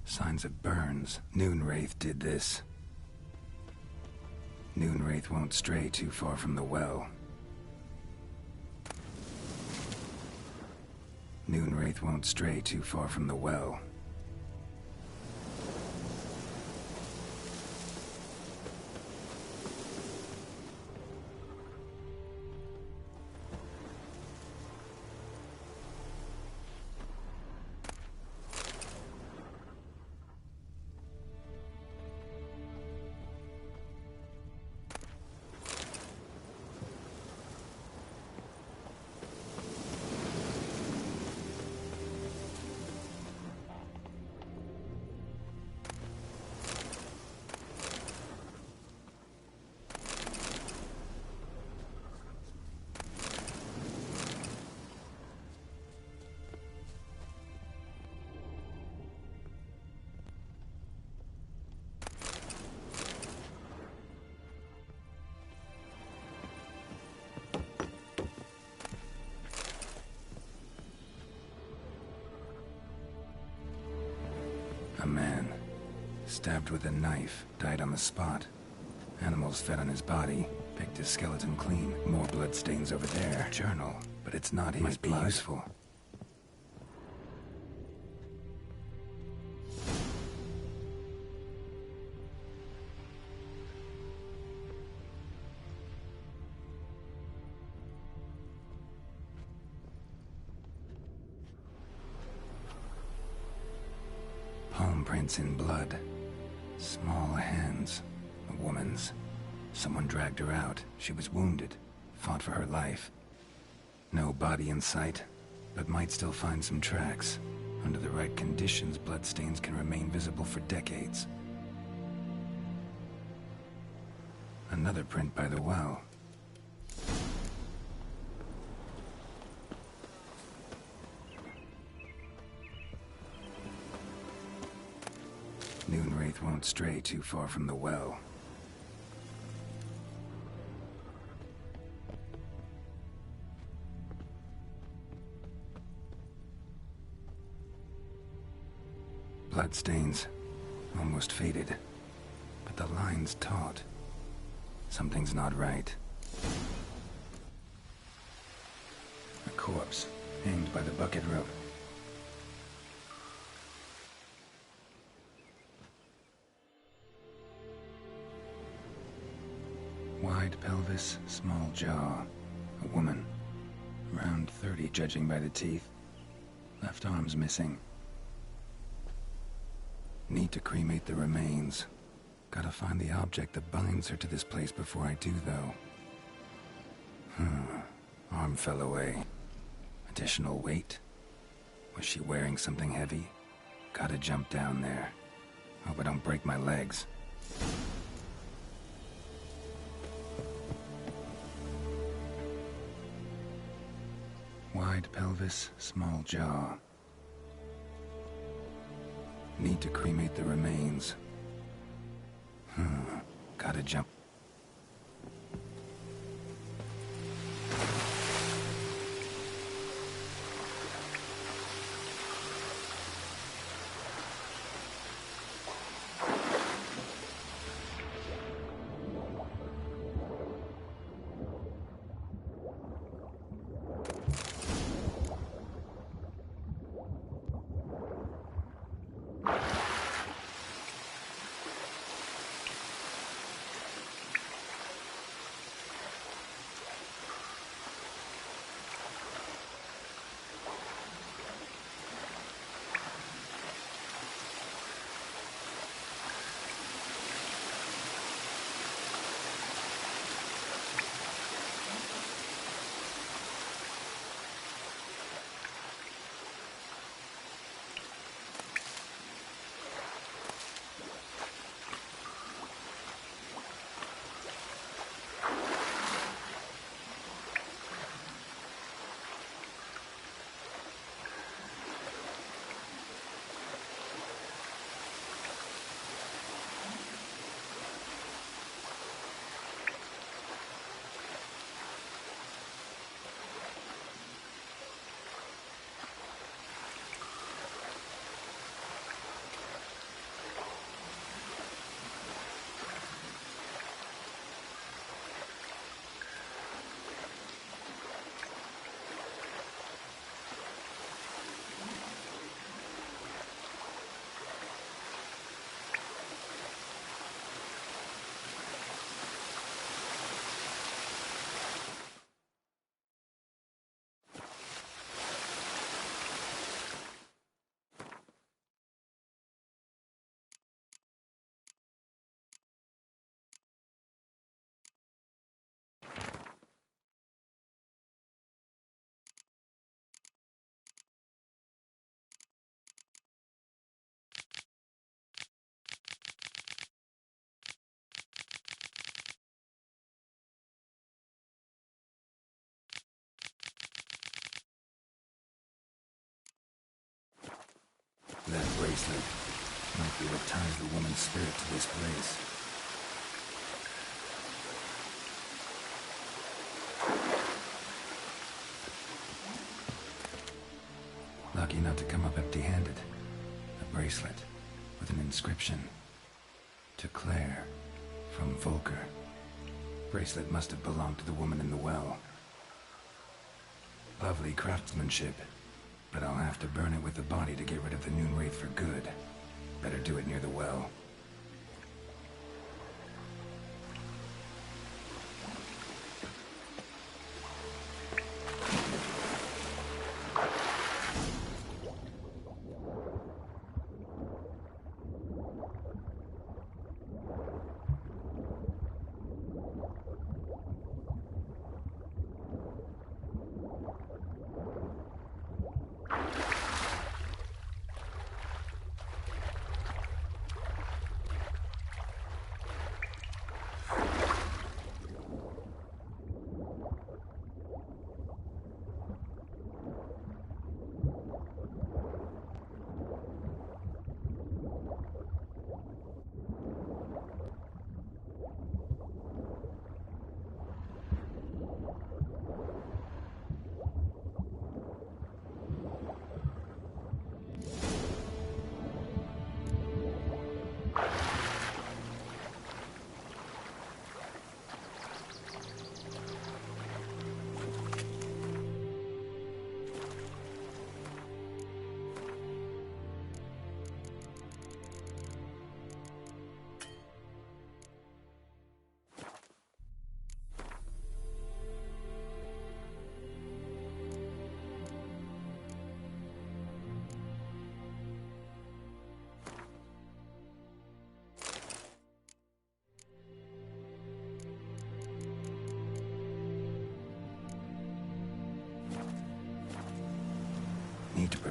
Signs of burns. Noonwraith did this. Noonwraith won't stray too far from the well. Noonwraith won't stray too far from the well. A man, stabbed with a knife, died on the spot. Animals fed on his body, picked his skeleton clean. More bloodstains over there. Journal, but it's not his blood. Might be useful. Palm prints in blood. Small hands. A woman's. Someone dragged her out. She was wounded. Fought for her life. No body in sight, but might still find some tracks. Under the right conditions, bloodstains can remain visible for decades. Another print by the well. Noonwraith won't stray too far from the well. bloodstains, almost faded. But the line's taut. Something's not right. A corpse, hanged by the bucket rope. Wide pelvis, small jaw. A woman. Around 30, judging by the teeth. Left arm's missing. Need to cremate the remains. Gotta find the object that binds her to this place before I do, though. Arm fell away. Additional weight? Was she wearing something heavy? Gotta jump down there. Hope I don't break my legs. Wide pelvis, small jaw. Need to cremate the remains. Gotta jump. That bracelet might be what ties the woman's spirit to this place. Lucky not to come up empty-handed. A bracelet with an inscription. To Claire, from Volker. Bracelet must have belonged to the woman in the well. Lovely craftsmanship. But I'll have to burn it with the body to get rid of the Noon Wraith for good. Better do it near the well.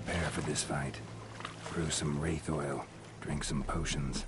prepare for this fight. Brew some wraith oil, drink some potions.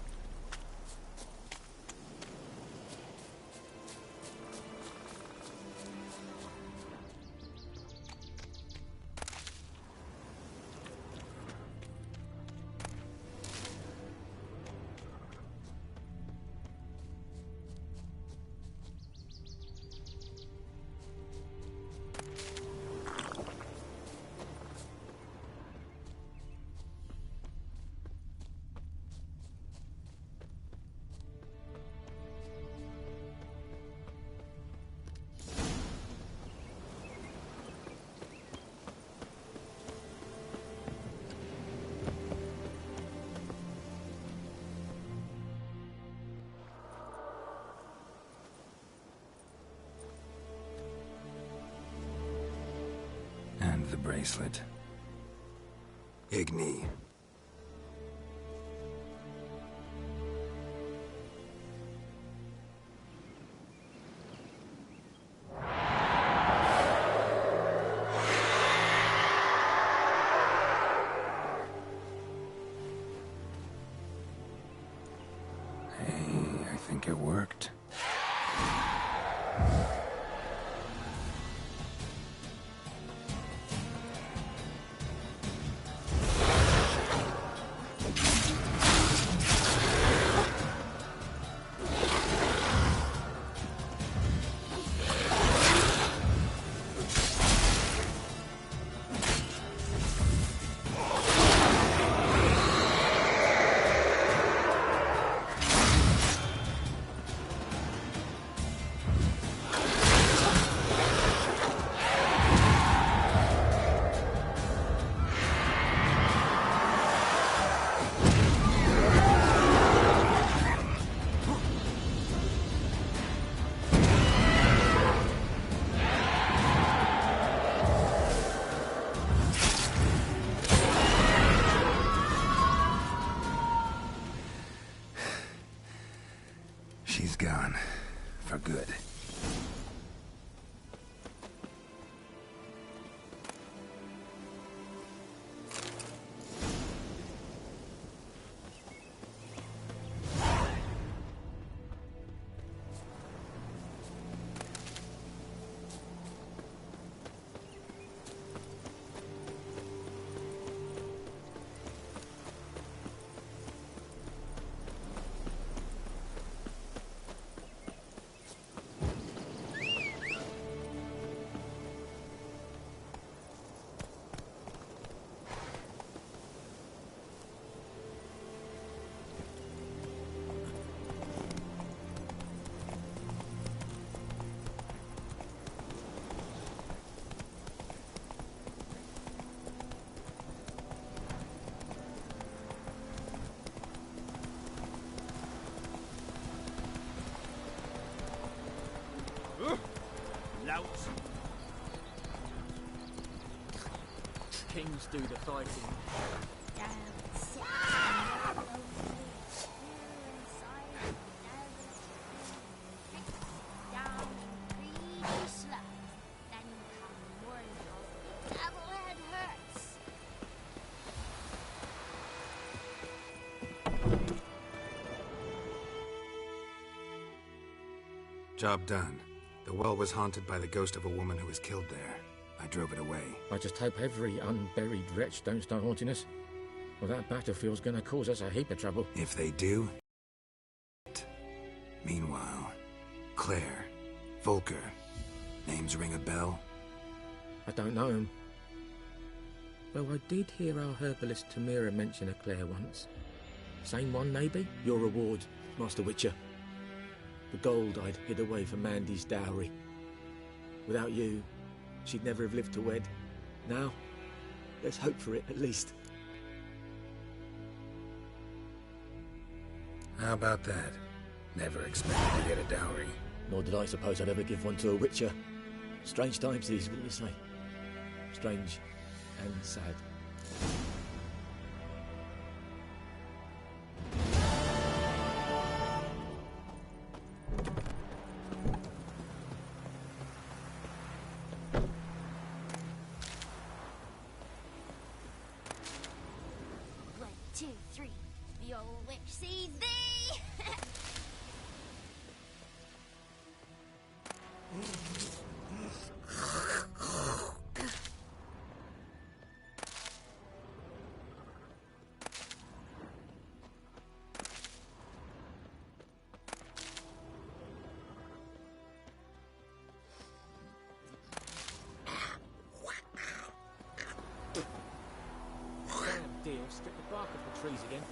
And the bracelet. Igni. Hey, I think it worked. She's gone. For good. Louts. Kings do the fighting. Job done. The well was haunted by the ghost of a woman who was killed there. I drove it away. I just hope every unburied wretch don't start haunting us. Well, that battlefield's gonna cause us a heap of trouble. If they do... Meanwhile, Claire, Volker, names ring a bell? I don't know him. Though I did hear our herbalist Tamira mention a Claire once. Same one, maybe? Your reward, Master Witcher. The gold I'd hid away for Mandy's dowry. Without you, she'd never have lived to wed. Now, let's hope for it, at least. How about that? Never expected to get a dowry. Nor did I suppose I'd ever give one to a Witcher. Strange times these, wouldn't you say? Strange and sad. 2, 3. The old witch sees thee! Damn deal, strip the bark off the trees again.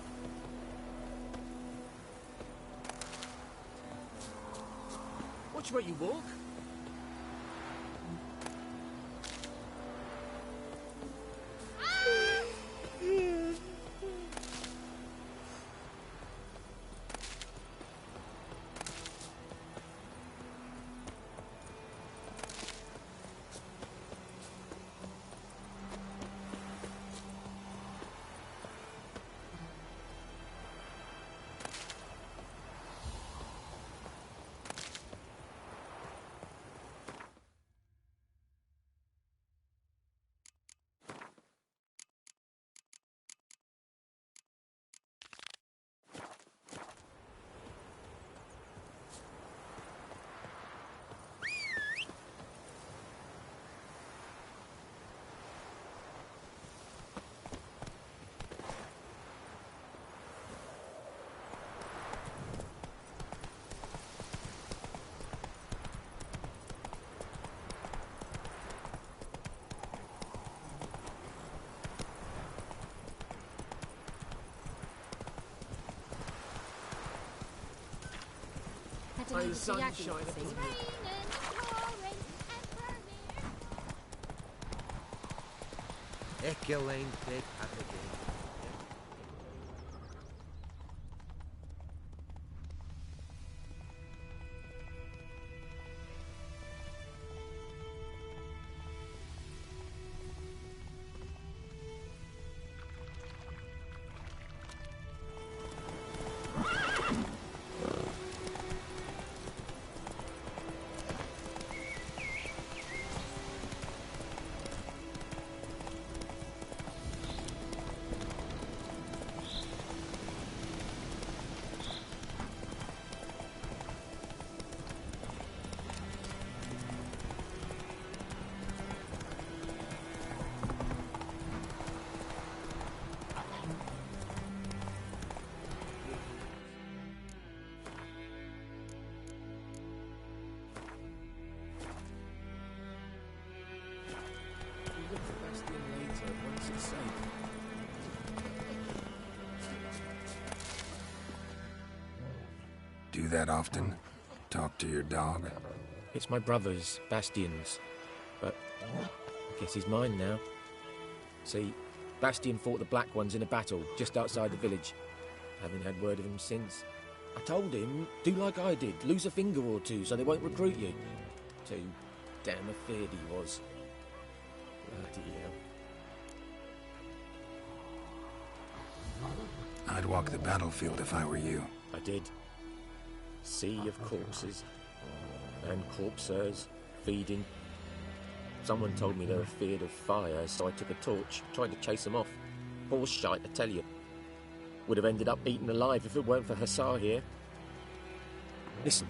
Watch where you walk. Had to leave the it to sun's Yagi, shining. see? Echelane take again. Do that often? Talk to your dog? It's my brother's, Bastion's. But I guess he's mine now. See, Bastion fought the Black Ones in a battle just outside the village. Haven't had word of him since. I told him, do like I did, lose a finger or two so they won't recruit you. Too damn afeard he was. Bloody hell. I'd walk the battlefield if I were you. I did. Sea of corpses. And corpsers, feeding. Someone told me they were feared of fire, so I took a torch, tried to chase them off. Horse shite, I tell you. Would have ended up eaten alive if it weren't for Hussar here. Listen,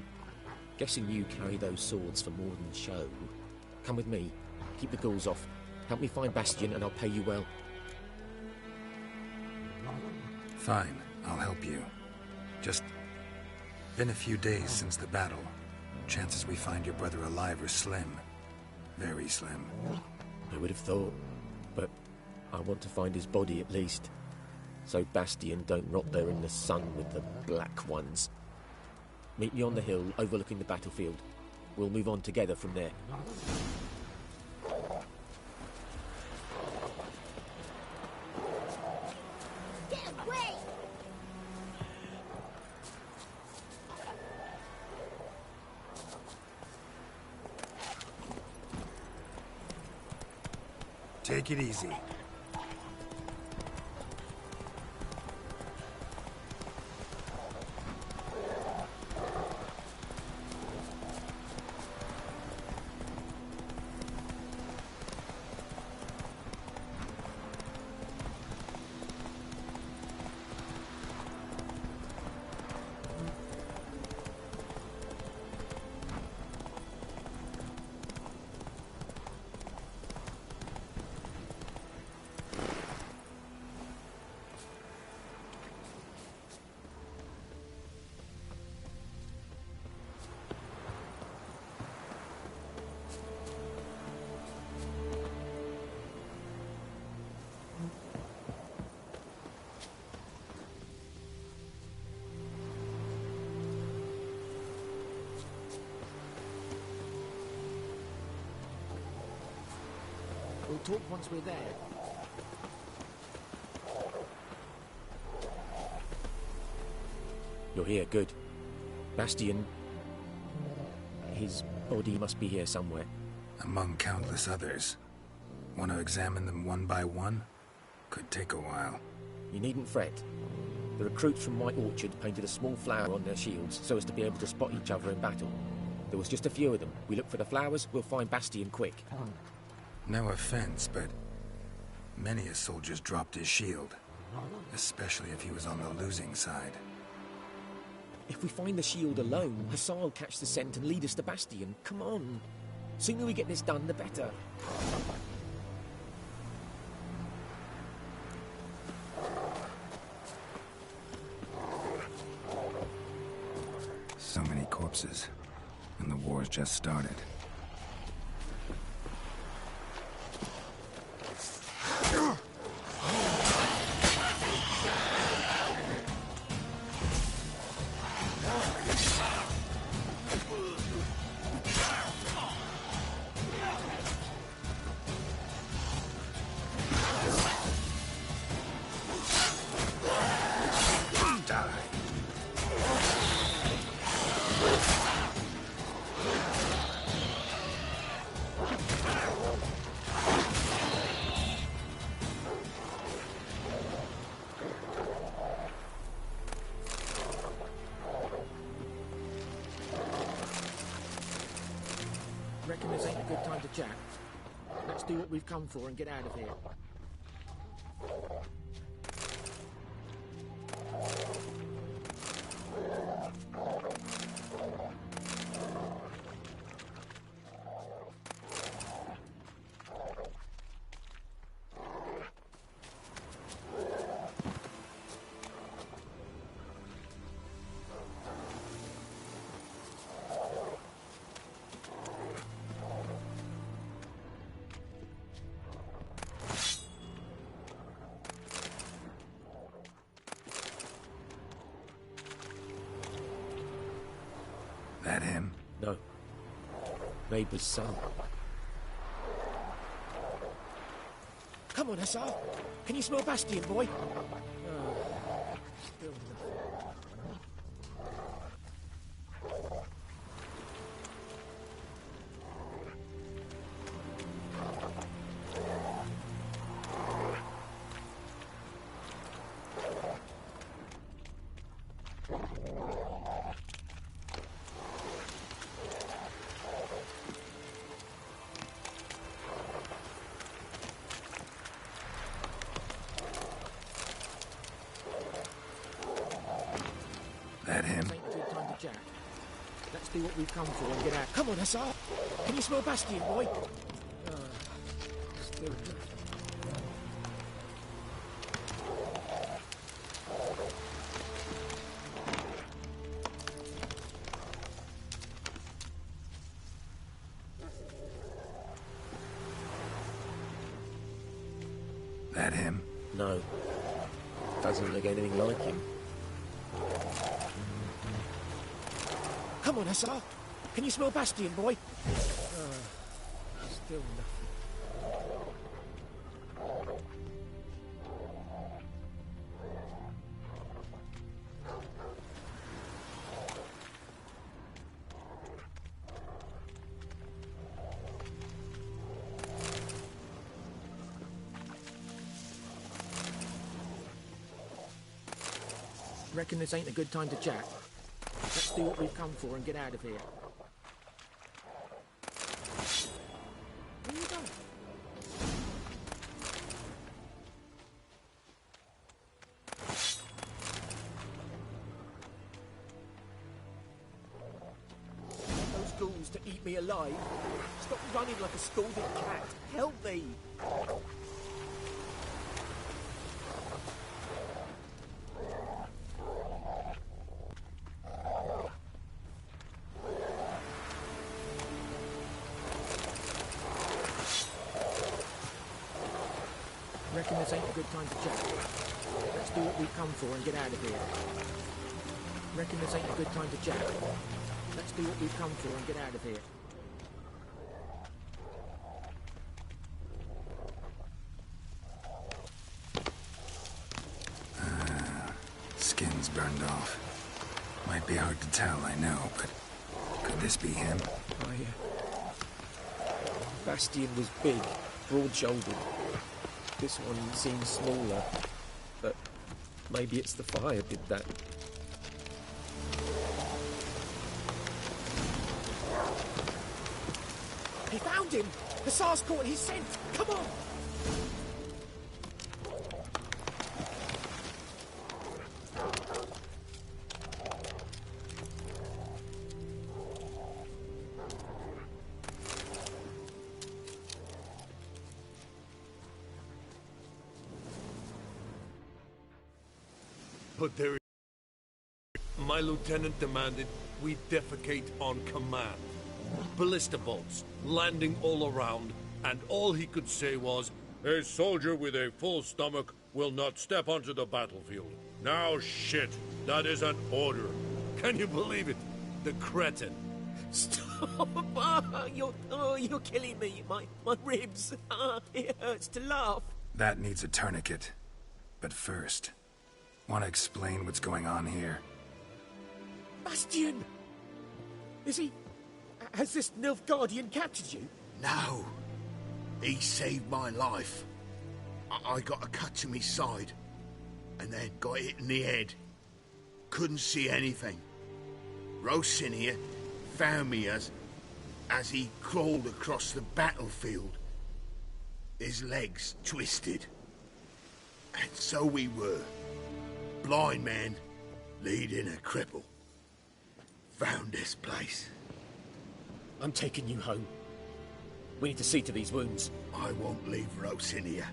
guessing you carry those swords for more than show. Come with me, keep the ghouls off. Help me find Bastion and I'll pay you well. Fine, I'll help you. Just been a few days since the battle. Chances we find your brother alive are slim. Very slim. I would have thought, but I want to find his body at least. So Bastion don't rot there in the sun with the Black Ones. Meet me on the hill overlooking the battlefield. We'll move on together from there. Get away! Take it easy. talk once we're there. You're here, good. Bastian... His body must be here somewhere. Among countless others. Want to examine them one by one? Could take a while. You needn't fret. The recruits from White Orchard painted a small flower on their shields so as to be able to spot each other in battle. There was just a few of them. We look for the flowers, we'll find Bastian quick. No offense, but many a soldier's dropped his shield. Especially if he was on the losing side. If we find the shield alone, Hassan will catch the scent and lead us to Bastian. Come on. Sooner we get this done, the better. So many corpses, and the war's just started. Reckon this ain't a good time to chat. Let's do what we've come for and get out of here. That him? No. Neighbour's son. Come on, Hassan. Can you smell Bastian, boy? Still That him? This ain't a good time to chat. Let's do what we've come for and get out. Come on, Hassan. Can you smell Bastian, boy? Still That him? No. Doesn't look anything like him. Come on, Hassan. Can you smell Bastian, boy? Still nothing. Reckon this ain't a good time to chat. Let's do what we've come for and get out of here. Where are you going? Those ghouls to eat me alive. Stop running like a scalded cat. Help me! Reckon this ain't a good time to chat. Let's do what we've come for and get out of here. Reckon this ain't a good time to chat. Let's do what we've come for and get out of here. Skin's burned off. Might be hard to tell, I know, but could this be him? Bastian was big, broad-shouldered. This one seems smaller, but maybe it's the fire did that. He found him! Hussar's caught his scent! Come on! But there... My lieutenant demanded we defecate on command. Ballista bolts, landing all around, and all he could say was, "A soldier with a full stomach will not step onto the battlefield." Now shit, that is an order. Can you believe it? The cretin. Stop! You're killing me. My ribs. It hurts to laugh. That needs a tourniquet. But first, want to explain what's going on here? Bastian! Is he... Has this Nilfgaardian captured you? No. He saved my life. I got a cut to my side, and then got hit in the head. Couldn't see anything. Rosin here found me as he crawled across the battlefield. His legs twisted. And so we were. Blind man leading a cripple. Found this place. I'm taking you home. We need to see to these wounds. I won't leave Rosin here.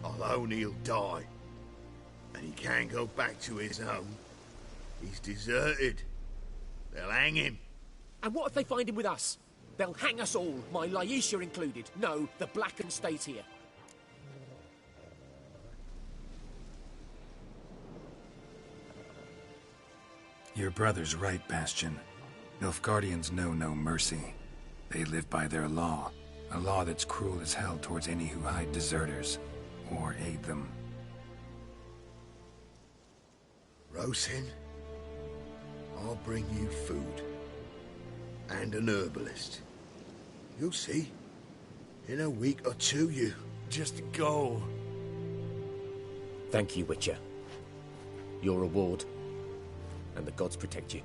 Alone he'll die. And he can't go back to his home. He's deserted. They'll hang him. And what if they find him with us? They'll hang us all, my Laisha included. No, the Blackened stays here. Your brother's right, Bastian. Nilfgaardians know no mercy. They live by their law, a law that's cruel as hell towards any who hide deserters or aid them. Rosin, I'll bring you food. And an herbalist. You'll see. In a week or two, you... Just go. Thank you, Witcher. Your reward. And the gods protect you.